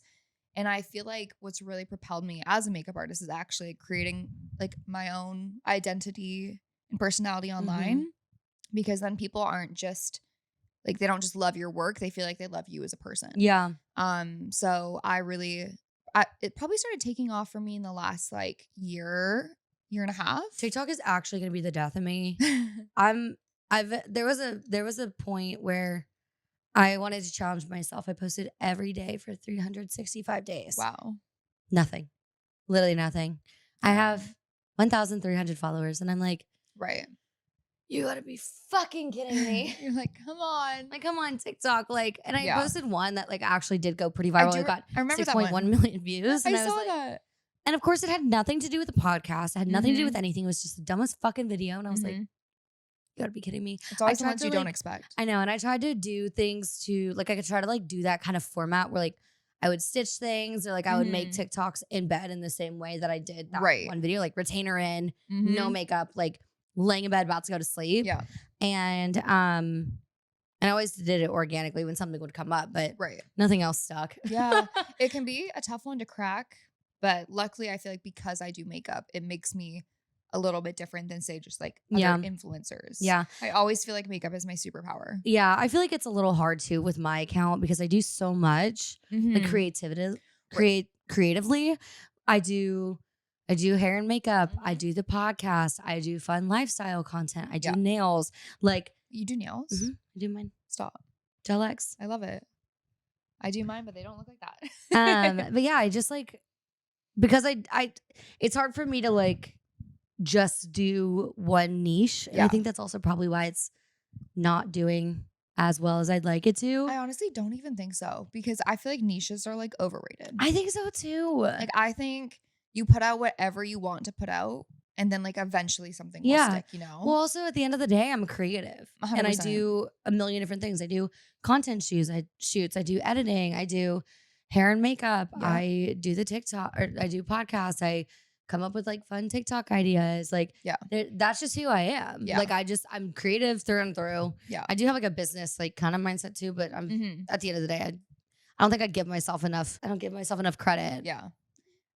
And I feel like what's really propelled me as a makeup artist is actually creating like my own identity and personality online, because then people aren't just like, they don't just love your work. They feel like they love you as a person. Yeah. So it probably started taking off for me in the last like year and a half. TikTok is actually going to be the death of me. There was a point where I wanted to challenge myself. I posted every day for 365 days. Wow. Nothing. Literally nothing. I have 1,300 followers and I'm like, right. You gotta be fucking kidding me. You're like, come on. Like, come on, TikTok. Like, and I posted one that like actually did go pretty viral. It got I remember 6.1 million views. And I saw was like, that. And of course it had nothing to do with the podcast. It had nothing to do with anything. It was just the dumbest fucking video. And I was like, you gotta be kidding me. It's always the ones you don't expect. I know. And I tried to do things to like, I could try to like do that kind of format where like I would stitch things or like I would make TikToks in bed in the same way that I did that one video, like retainer in, no makeup, like laying in bed about to go to sleep. Yeah. And I always did it organically when something would come up, but nothing else stuck. Yeah. It can be a tough one to crack, but luckily I feel like because I do makeup, it makes me a little bit different than say just like other influencers. Yeah. I always feel like makeup is my superpower. Yeah. I feel like it's a little hard too with my account because I do so much like creatively. I do hair and makeup. I do the podcast. I do fun lifestyle content. I do nails. Like, you do nails? I do mine. Stop. Gel X. I love it. I do mine, but they don't look like that. But yeah, I just like, because I it's hard for me to like just do one niche. And I think that's also probably why it's not doing as well as I'd like it to. I honestly don't even think so, because I feel like niches are like overrated. I think so too. Like, I think you put out whatever you want to put out, and then like eventually something will stick, you know? Well, also at the end of the day, I'm a creative 100%. and I do a million different things. I do content shoots, I do editing, I do hair and makeup, I do the TikTok, or I do podcasts, I come up with like fun TikTok ideas. Like, that's just who I am. Like, I'm creative through and through. Yeah. I do have like a business like kind of mindset too, but I'm at the end of the day, I don't think I give myself enough credit. Yeah.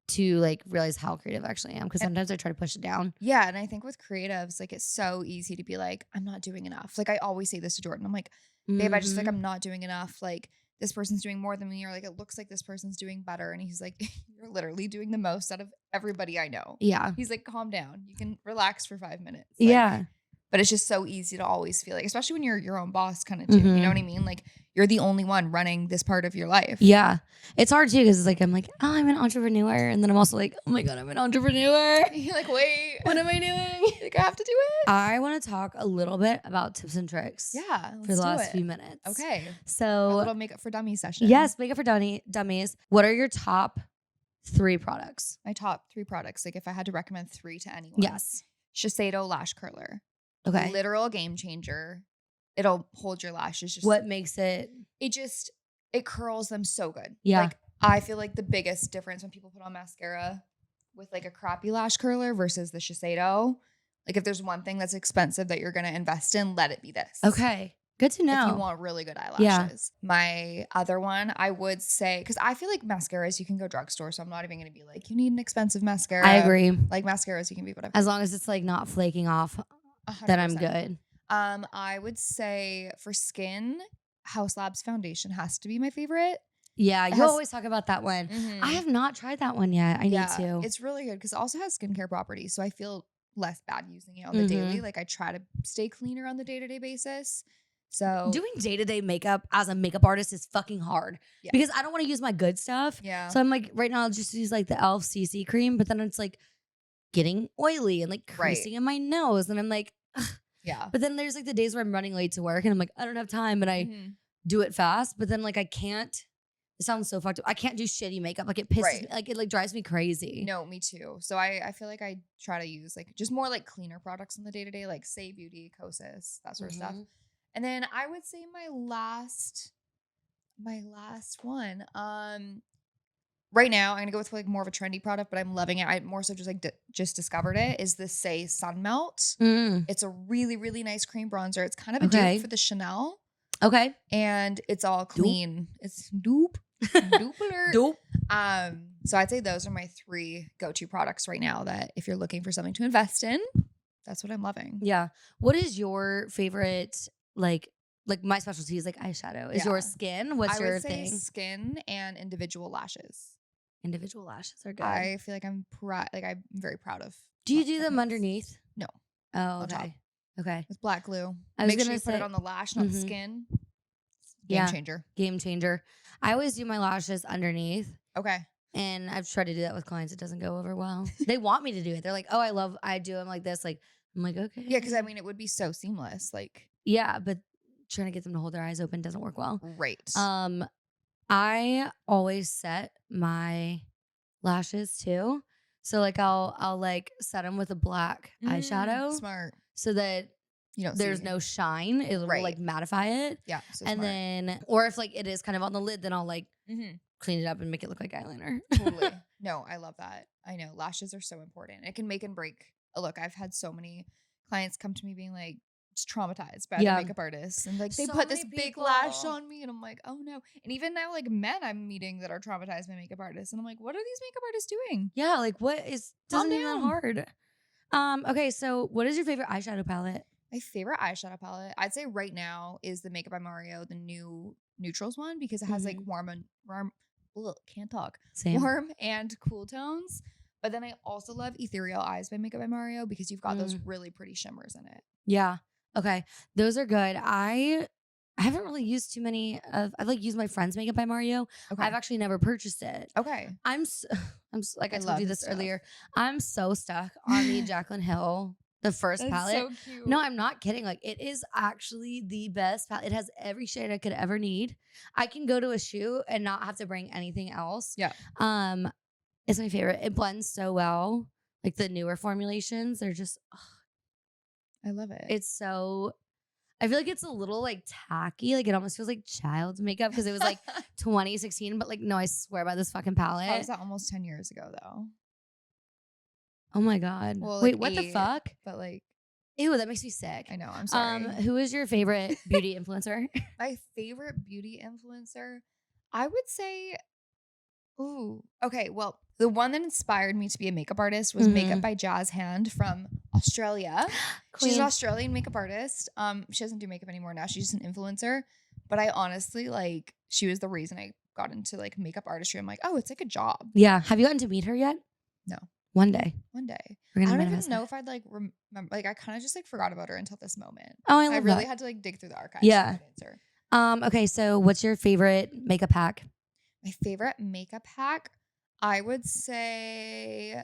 To like realize how creative I actually am, because sometimes I try to push it down. Yeah, and I think with creatives, like, it's so easy to be like, I'm not doing enough. Like, I always say this to Jordan. I'm like, babe, I just feel like I'm not doing enough. Like, this person's doing more than me, or like it looks like this person's doing better. And he's like, you're literally doing the most out of everybody I know. Yeah. He's like, calm down. You can relax for 5 minutes. Like, but it's just so easy to always feel like, especially when you're your own boss kind of too. You know what I mean? Like, you're the only one running this part of your life. Yeah. It's hard too, because it's like, I'm like, oh, I'm an entrepreneur. And then I'm also like, oh my God, I'm an entrepreneur. You're like, wait, what am I doing? Like, I have to do it. I want to talk a little bit about tips and tricks. Yeah. For the last few minutes. Okay. So a little makeup for dummies session. Yes, makeup for dummies. What are your top 3 products? My top 3 products. Like, if I had to recommend 3 to anyone. Yes. Shiseido lash curler. Okay. Literal game changer. It'll hold your lashes. Just what makes it? It curls them so good. Yeah. Like, I feel like the biggest difference when people put on mascara with like a crappy lash curler versus the Shiseido, like, if there's one thing that's expensive that you're going to invest in, let it be this. Okay. Good to know. If you want really good eyelashes. Yeah. My other one, I would say, because I feel like mascaras, you can go drugstore, so I'm not even going to be like, you need an expensive mascara. I agree. Like, mascaras, you can be whatever. As long as it's like not flaking off, 100%. Then I'm good. I would say for skin, House Labs foundation has to be my favorite. Yeah, you always talk about that one. I have not tried that one yet. I need to. It's really good because it also has skincare properties, so I feel less bad using it on the daily. Like, I try to stay cleaner on the day-to-day basis. So doing day-to-day makeup as a makeup artist is fucking hard because I don't want to use my good stuff. Yeah. So I'm like, right now I'll just use like the e.l.f. CC cream, but then it's like getting oily and like creasing in my nose. And I'm like, ugh. Yeah. But then there's like the days where I'm running late to work and I'm like, I don't have time, and I do it fast. But then like I can't. It sounds so fucked up. I can't do shitty makeup. Like, it pisses me, like, it like drives me crazy. No, me too. So I feel like I try to use like just more like cleaner products in the day to day, like Say Beauty, Kosas, that sort of stuff. And then I would say my last one, right now, I'm gonna go with like more of a trendy product, but I'm loving it. I more so just like just discovered it. Is the Say Sun Melt? It's a really, really nice cream bronzer. It's kind of a dupe for the Chanel. Okay. And it's all clean. It's dupe. Dupe alert. Dope. So I'd say those are my 3 go-to products right now that if you're looking for something to invest in, that's what I'm loving. Yeah. What is your favorite, like my specialty is like eyeshadow. Is yours skin? What's your thing? Skin and individual lashes. Individual lashes are good. I feel like I'm very proud of. Do you do them underneath? No. Oh, okay. Okay. With black glue. I was Make sure gonna you put it say- on the lash, not the skin. Yeah. Changer. Game changer. I always do my lashes underneath. Okay. And I've tried to do that with clients. It doesn't go over well. They want me to do it. They're like, oh, I do them like this. Like, I'm like, okay. Yeah, because I mean, it would be so seamless. Like, yeah, but trying to get them to hold their eyes open doesn't work well. right. I always set my lashes too. So like I'll like set them with a black eyeshadow. Smart. So that You don't there's see. no shine. It will like mattify it. Yeah. So And smart. then, or if like it is kind of on the lid, then I'll like Mhm. clean it up and make it look like eyeliner. Totally. No, I love that. I know lashes are so important. It can make and break a look. I've had so many clients come to me being like just traumatized by the makeup artists, and like they So put this many big lash people. on me, and I'm like, oh no. And even now, like men I'm meeting that are traumatized by makeup artists, and I'm like, what are these makeup artists doing? Yeah, like what is Calm doesn't even that down. hard. Okay, so what is your favorite eyeshadow palette? My favorite eyeshadow palette, I'd say right now, is the Makeup by Mario, the new neutrals one, because it has like can't talk. Same. Warm and cool tones. But then I also love Ethereal Eyes by Makeup by Mario because you've got those really pretty shimmers in it. Yeah. Okay. Those are good. I haven't really used too many of. I've like used my friend's Makeup by Mario. Okay. I've actually never purchased it. Okay. I'm like I I told love you this this stuff. earlier. I'm so stuck on the Jaclyn Hill, the first That's palette. so cute. No, I'm not kidding. Like it is actually the best palette. It has every shade I could ever need. I can go to a shoot and not have to bring anything else. Yeah. It's my favorite. It blends so well. Like the newer formulations, they're just I love it. it's so I feel like it's a little like tacky. Like it almost feels like child's makeup because it was like 2016. But like, no, I swear by this fucking palette. How was that almost 10 years ago though? Oh my God. Well, wait, like what the 8, fuck? But like, Ew, that makes me sick. I know. I'm sorry. Who is your favorite beauty influencer? My favorite beauty influencer, I would say, okay. Well, the one that inspired me to be a makeup artist was Makeup by Jazz Hand from Australia. She's an Australian makeup artist. She doesn't do makeup anymore now. She's just an influencer. But I honestly she was the reason I got into like makeup artistry. I'm like, oh, it's like a job. Yeah. Have you gotten to meet her yet? No. One day. One day. We're I gonna don't even manifest know it. if I'd like remember. Like I kind of just like forgot about her until this moment. Oh, I I love really that. had to like dig through the archives. Yeah. To answer. Okay, so what's your favorite makeup hack? My favorite makeup hack, I would say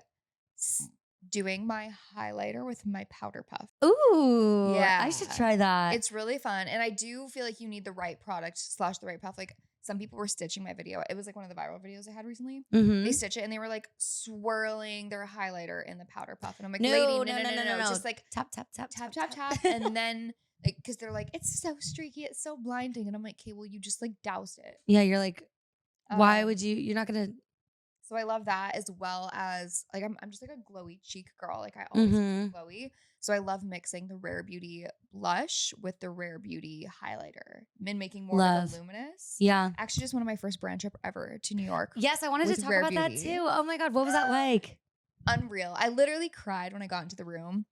doing my highlighter with my powder puff. Ooh, Yeah. I should try that. It's really fun. And I do feel like you need the right product / the right puff. Like some people were stitching my video. It was like one of the viral videos I had recently. Mhm. They stitch it and they were like swirling their highlighter in the powder puff. And I'm like, No, lady, no. Just like tap, tap, tap, tap, tap, tap. And then like, because they're like, it's so streaky, it's so blinding. And I'm like, okay, well, you just like doused it. Yeah, you're like, why Um, would you? You're not gonna. So I love that as well as like I'm just like a glowy cheek girl. Like I always like glowy. So I love mixing the Rare Beauty blush with the Rare Beauty highlighter and making more of a luminous. Yeah. Actually, just one of my first brand trip ever to New York. Yes, I wanted to with talk Rare about that Beauty. too. Oh my God, what was that like? Unreal. I literally cried when I got into the room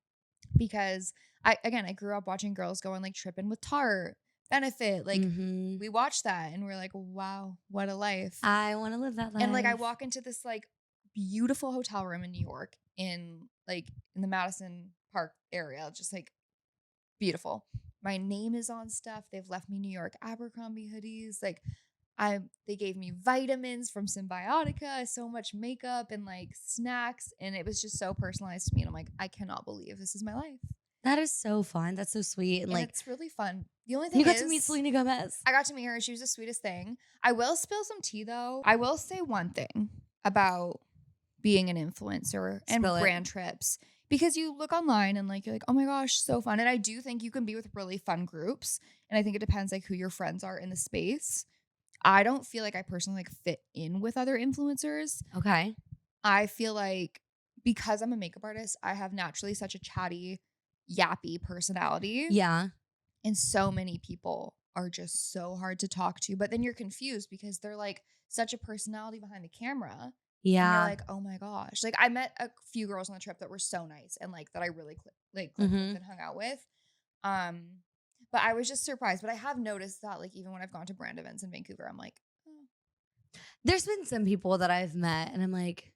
because I grew up watching girls go on like tripping with Tarte, Benefit. Like we watched that and we're like, wow, what a life. I want to live that life. And like I walk into this like beautiful hotel room in New York in the Madison Park area, just like beautiful. My name is on stuff. They've left me New York Abercrombie hoodies. Like they gave me vitamins from Symbiotica, so much makeup and like snacks. And it was just so personalized to me. And I'm like, I cannot believe this is my life. That is so fun. That's so sweet. And like it's really fun. The only thing you got is, to meet Selena Gomez. I got to meet her. She was the sweetest thing. I will spill some tea though. I will say one thing about being an influencer and brand trips, because you look online and like you're like, oh my gosh, so fun. And I do think you can be with really fun groups. And I think it depends like who your friends are in the space. I don't feel like I personally like fit in with other influencers. Okay. I feel like because I'm a makeup artist, I have naturally such a chatty, yappy personality. Yeah. And so many people are just so hard to talk to. But then you're confused because they're like such a personality behind the camera. And you're Yeah. like, oh my gosh. Like I met a few girls on the trip that were so nice and like that I really clicked with and hung out with. But I was just surprised. But I have noticed that like even when I've gone to brand events in Vancouver, I'm like, oh. There's been some people that I've met and I'm like,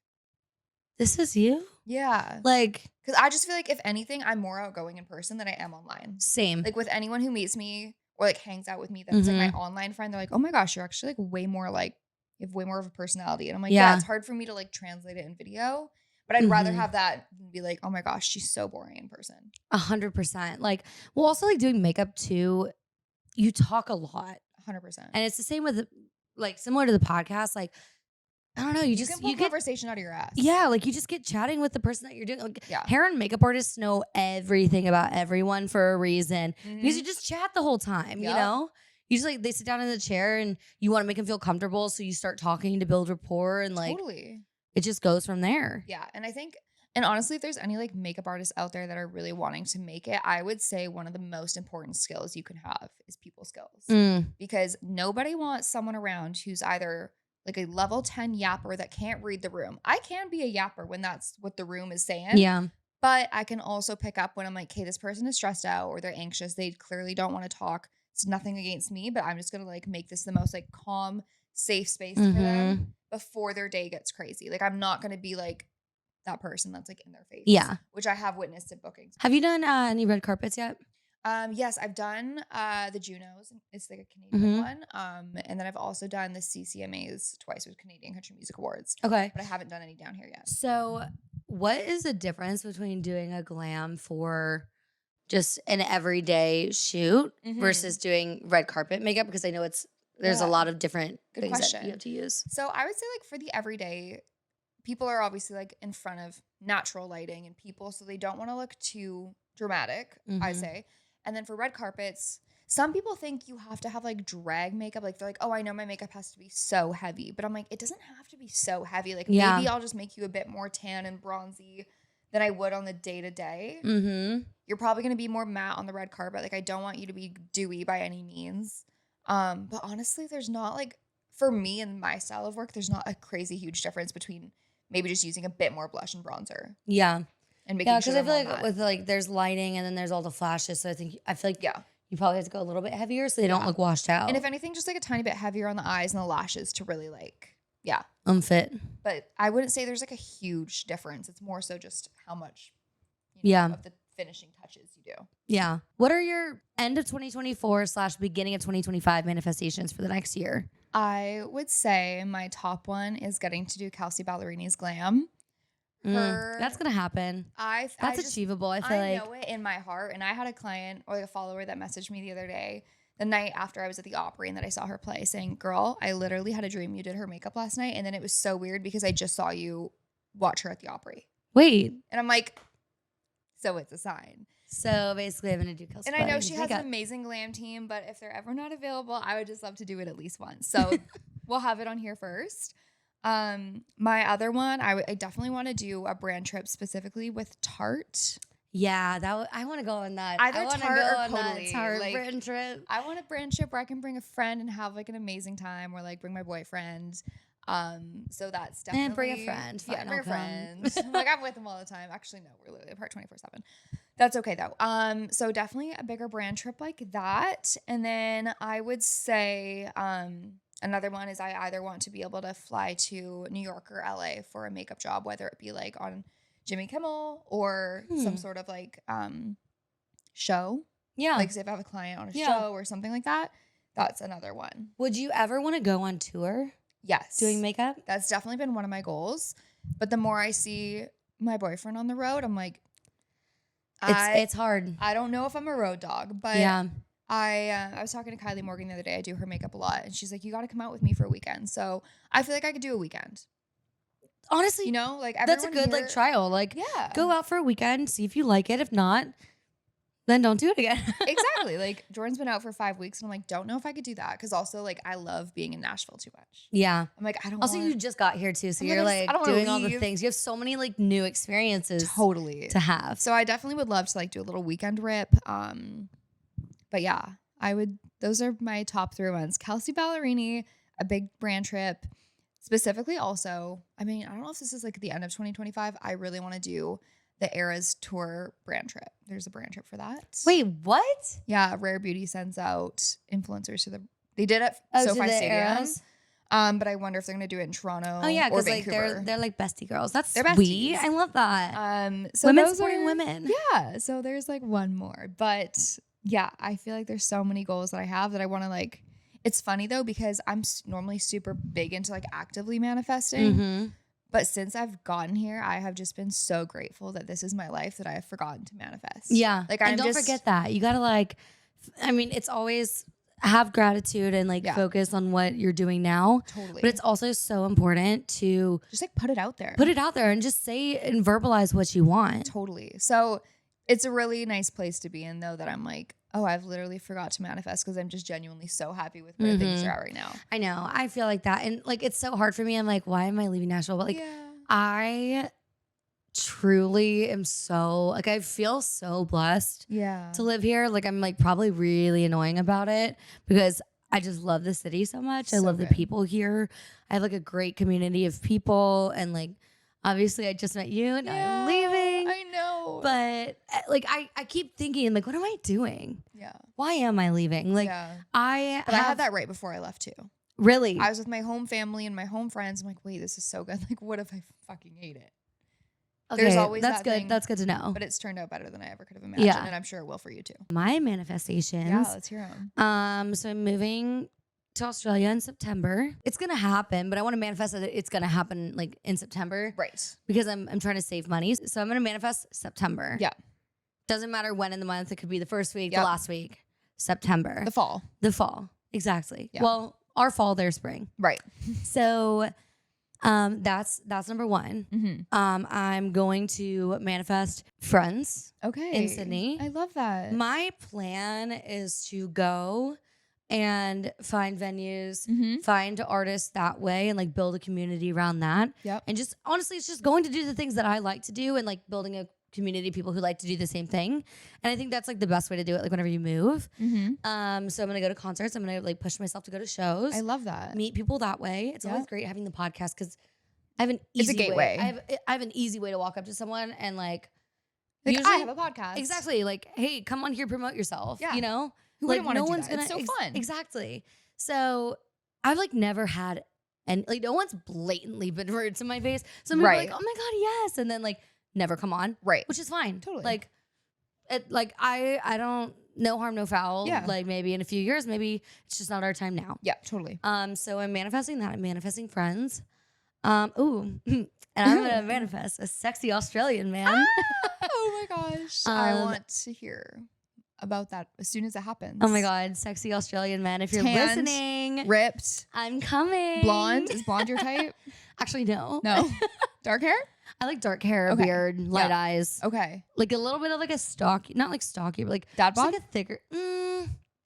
this is you? Yeah. Like, because I just feel like if anything, I'm more outgoing in person than I am online. same. Like with anyone who meets me or like hangs out with me that's like my online friend, they're like, oh my gosh, you're actually like way more like, you have way more of a personality. And I'm like, yeah, it's hard for me to like translate it in video. But I'd rather have that than be like, oh my gosh, she's so boring in person. 100%. Like, well, also like doing makeup too, you talk a lot. 100%. And it's the same with like similar to the podcast. Like, I don't know. You can pull conversation out of your ass. Yeah, like you just get chatting with the person that you're doing. Like, yeah. Hair and makeup artists know everything about everyone for a reason because you just chat the whole time. You know, you just like they sit down in the chair and you want to make them feel comfortable, so you start talking to build rapport and like it just goes from there. Yeah, and I think, and honestly, if there's any like makeup artists out there that are really wanting to make it, I would say one of the most important skills you can have is people skills because nobody wants someone around who's either like a level 10 yapper that can't read the room. I can be a yapper when that's what the room is saying. Yeah. But I can also pick up when I'm like, okay, this person is stressed out or they're anxious. They clearly don't want to talk. It's nothing against me, but I'm just going to like make this the most like calm, safe space for them before their day gets crazy. Like I'm not going to be like that person that's like in their face. Yeah. Which I have witnessed at bookings. Have you done any red carpets yet? Yes, I've done the Junos. It's like a Canadian one. And then I've also done the CCMAs twice with Canadian Country Music Awards. Okay. But I haven't done any down here yet. So what is the difference between doing a glam for just an everyday shoot versus doing red carpet makeup? Because I know there's a lot of different things that you have to use. So I would say like for the everyday, people are obviously like in front of natural lighting and people, so they don't want to look too dramatic, I say. And then for red carpets, some people think you have to have like drag makeup. Like they're like, oh, I know my makeup has to be so heavy. But I'm like, it doesn't have to be so heavy. Like maybe I'll just make you a bit more tan and bronzy than I would on the day-to-day. You're probably going to be more matte on the red carpet. Like I don't want you to be dewy by any means. But honestly, there's not like, for me and my style of work, there's not a crazy huge difference between maybe just using a bit more blush and bronzer. Yeah. And making sure because I feel like with like there's lighting and then there's all the flashes. So I feel like you probably have to go a little bit heavier so they don't look washed out. And if anything, just like a tiny bit heavier on the eyes and the lashes to really like, unfit. But I wouldn't say there's like a huge difference. It's more so just how much of the finishing touches you do. Yeah. What are your end of 2024 / beginning of 2025 manifestations for the next year? I would say my top one is getting to do Kelsea Ballerini's glam. That's gonna happen. That's achievable. I feel like I know it in my heart. And I had a client or like a follower that messaged me the other day, the night after I was at the Opry and that I saw her play, saying, "Girl, I literally had a dream you did her makeup last night, and then it was so weird because I just saw you watch her at the Opry." Wait, and I'm like, so it's a sign. So basically, I'm gonna do Kelsea. And I know she has an amazing glam team, but if they're ever not available, I would just love to do it at least once. So we'll have it on here first. My other one, I definitely want to do a brand trip specifically with Tarte. Yeah, I want to go on that. Either Tarte or Codely. Tarte like, brand trip. I want a brand trip where I can bring a friend and have like an amazing time, or like bring my boyfriend. So that's definitely and bring a friend. Fine, yeah, bring a friend. Like I'm with him all the time. Actually, no, we're literally apart 24/7. That's okay though. So definitely a bigger brand trip like that, and then I would say another one is I either want to be able to fly to New York or LA for a makeup job, whether it be like on Jimmy Kimmel or some sort of like show. Yeah. Like say if I have a client on a show or something like that, that's another one. Would you ever want to go on tour? Yes. Doing makeup? That's definitely been one of my goals. But the more I see my boyfriend on the road, I'm like, it's hard. I don't know if I'm a road dog, but yeah. I was talking to Kylie Morgan the other day. I do her makeup a lot. And she's like, you got to come out with me for a weekend. So I feel like I could do a weekend. Honestly, like that's a good like trial. Like, go out for a weekend, see if you like it. If not, then don't do it again. Exactly. Like Jordan's been out for 5 weeks and I'm like, don't know if I could do that. Cause also like I love being in Nashville too much. Yeah. I'm like, I don't Also, want you just got here too. So I'm you're like, I like don't wanna doing all the leave. things. You have so many like new experiences totally to have. So I definitely would love to like do a little weekend rip. But yeah, those are my top 3 ones. Kelsea Ballerini, a big brand trip. Specifically also, I mean, I don't know if this is like at the end of 2025. I really want to do the Eras Tour brand trip. There's a brand trip for that. Wait, what? Yeah, Rare Beauty sends out influencers to they did it Oh, SoFi to the Stadium. Eras? But I wonder if they're gonna do it in Toronto. Oh yeah, or because like Vancouver. they're like bestie girls. That's They're sweet. besties. I love that. So Women those supporting are- women. Yeah. So there's like one more, but yeah, I feel like there's so many goals that I have that I want to like. It's funny though because I'm normally super big into like actively manifesting, Mm-hmm. but since I've gotten here, I have just been so grateful that this is my life that I have forgotten to manifest. Yeah, like and don't forget that you gotta like. I mean, it's always have gratitude and like focus on what you're doing now. Totally. But it's also so important to just like put it out there. put it out there and just say and verbalize what you want. Totally. So it's a really nice place to be in though that I'm like, oh, I've literally forgot to manifest because I'm just genuinely so happy with where things are at right now. I know. I feel like that. And like it's so hard for me. I'm like, why am I leaving Nashville? But like I truly am so like I feel so blessed to live here. Like I'm like probably really annoying about it because I just love the city so much. I So love good. the people here. I have like a great community of people and like obviously I just met you and I'm leaving. I know. But like I keep thinking like what am I doing? Yeah. Why am I leaving? Like But I had that right before I left too. really I was with my home family and my home friends. I'm like, wait, this is so good. Like, what if I fucking hate it? There's always that's that good. thing, That's good to know. But it's turned out better than I ever could have imagined. Yeah. And I'm sure it will for you too. My manifestations. Yeah, let's hear them. So I'm moving to Australia in September. It's gonna happen, but I want to manifest that it's gonna happen like in September. Right. Because I'm trying to save money. So I'm gonna manifest September. Yeah. Doesn't matter when in the month. It could be the first week, Yep. the last week. September. The fall. The fall. Exactly. Yeah. Well, our fall, their spring. Right. So that's number one. Mm-hmm. I'm going to manifest friends Okay. in Sydney. I love that. My plan is to go and find venues, Mm-hmm. find artists that way, and like build a community around that. Yep. And just honestly, it's just going to do the things that I like to do and like building a community of people who like to do the same thing. And I think that's like the best way to do it, like whenever you move. Mm-hmm. So I'm gonna go to concerts. I'm gonna like push myself to go to shows. I love that. Meet people that way. It's always Yeah. great having the podcast because I have an It's a easy gateway. way. I have an easy way to walk up to someone and like Like, usually I have a podcast. exactly like, hey, come on here, promote yourself. Yeah. You know, Who like wouldn't want no to do one's that? gonna It's so fun. Exactly. So I've like never had and like no one's blatantly been rude to my face. Some people are like, Right. oh my god, yes, and then like never come on, Right. which is fine. Totally. Like, I don't no harm, no foul. Yeah. Like maybe in a few years, maybe it's just not our time now. Yeah, totally. So I'm manifesting that. I'm manifesting friends. Ooh, and I'm gonna manifest a sexy Australian man. Oh my gosh. I Um, want to hear about that as soon as it happens. Oh my god, sexy Australian man! If you're Tanned, listening, Ripped. I'm coming. Blonde. Is blonde your type? Actually, no. No. Dark hair? I like dark hair, Okay. beard, light Yeah. eyes, Okay. like a little bit of like a stocky, not like stocky, but like Dad just bod? like a thicker.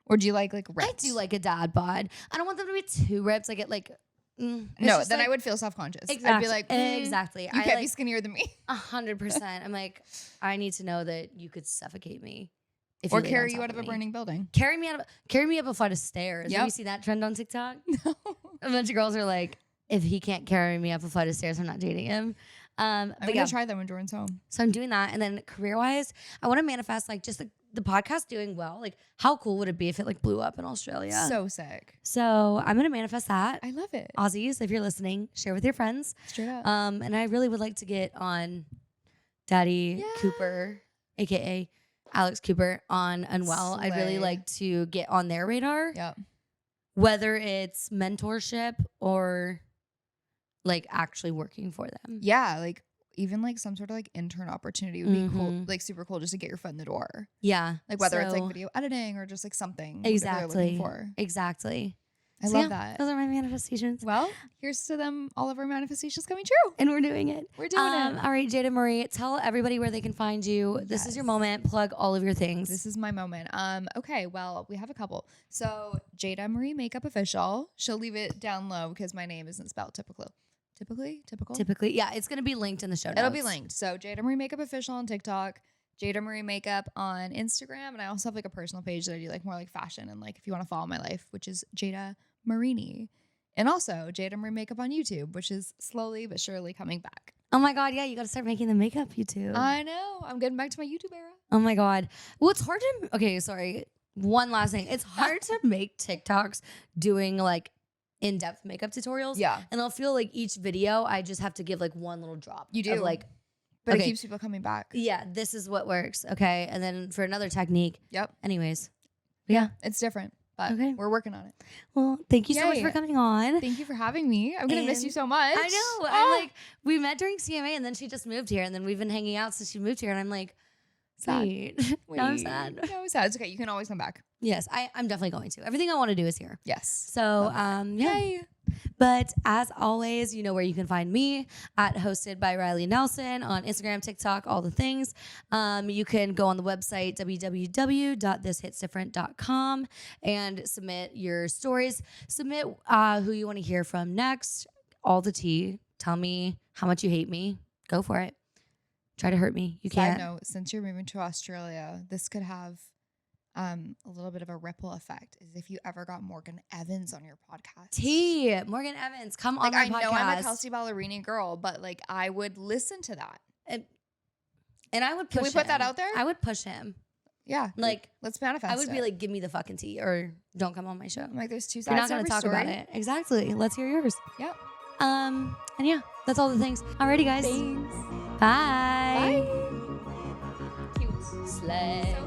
Or do you like I ripped? do like a dad bod. I don't want them to be too ripped. Like it like. It's No, just then like- I would feel self-conscious. Exactly. I'd be like, exactly. You I can't be like skinnier than me. 100%. I'm like, I need to know that you could suffocate me. If Or laid on carry top you out of a me. burning building. Carry me up a flight of stairs. Yep. Have you seen that trend on TikTok? No. A bunch of girls are like, if he can't carry me up a flight of stairs, I'm not dating him. I'm But gonna yeah, try that when Jordan's home. so I'm doing that. And then career wise, I want to manifest like just the podcast doing well. Like how cool would it be if it like blew up in Australia? So sick. So I'm going to manifest that. I love it. Aussies, if you're listening, share with your friends. Straight up. And I really would like to get on Daddy Yeah. Cooper, aka Alex Cooper, on Unwell. I'd really Slay. like to get on their radar, Yep. whether it's mentorship or like actually working for them. Yeah, like even like some sort of like intern opportunity would be cool, Mhm. like super cool just to get your foot in the door. Yeah. Like whether it's like So- video editing or just like something that they're Exactly. looking for. Exactly. I love that. Those are my manifestations. Well, here's to them, all of our manifestations coming true. And we're doing it. We're doing it. All right, Jaeda Marie, tell everybody where they can find you. This is your moment. Plug all of your things. This is my moment. Okay, well, we have a couple. So Jaeda Marie Makeup Official. She'll leave it down low because my name isn't spelled typical. Typically, yeah. It's going to be linked in the show notes. It'll be linked. So Jaeda Marie Makeup Official on TikTok. Jaeda Marie Makeup on Instagram. And I also have like a personal page that I do like more like fashion. And like if you want to follow my life, which is Jaeda Marini. And also Jaeda Marie Makeup on YouTube, which is slowly but surely coming back. Oh my God. Yeah. You got to start making the makeup YouTube. I know. I'm getting back to my YouTube era. Oh my God. Well, it's hard to, okay, sorry. One last thing. It's hard to make TikToks doing like in-depth makeup tutorials. Yeah. And I'll feel like each video, I just have to give like one little drop. You do. Of like, but okay, it keeps people coming back. Yeah, this is what works. Okay. And then for another technique. Yep. Anyways. Yeah. It's different, but okay, we're working on it. Well, thank you so much for coming on. Thank you for having me. I'm going to miss you so much. I know. I'm like, we met during CMA and then she just moved here and then we've been hanging out since she moved here. And I'm like, sad. Now I'm sad. No, I'm sad. It's okay. You can always come back. Yes, I'm definitely going to. Everything I want to do is here. Yes. So, yeah. Yay. But as always, you know where you can find me at Hosted by Riley Nelson on Instagram, TikTok, all the things. You can go on the website, www.thishitsdifferent.com and submit your stories. Submit who you want to hear from next. All the tea. Tell me how much you hate me. Go for it. Try to hurt me. You can't. Side note, since you're moving to Australia, this could have a little bit of a ripple effect is if you ever got Morgan Evans on your podcast. Morgan Evans, come on like, my podcast. I know I'm a Kelsea Ballerini girl, but like I would listen to that. And I would push Can we put him. that out there? I would push him. Yeah. Like, let's manifest I would be it. like, give me the fucking tea or don't come on my show. I'm like, there's two sides. You're not going to talk about it. Exactly. Let's hear yours. Yep. And yeah, that's all the things. Alrighty, guys. Thanks. Bye. Bye. Cute. Slay. So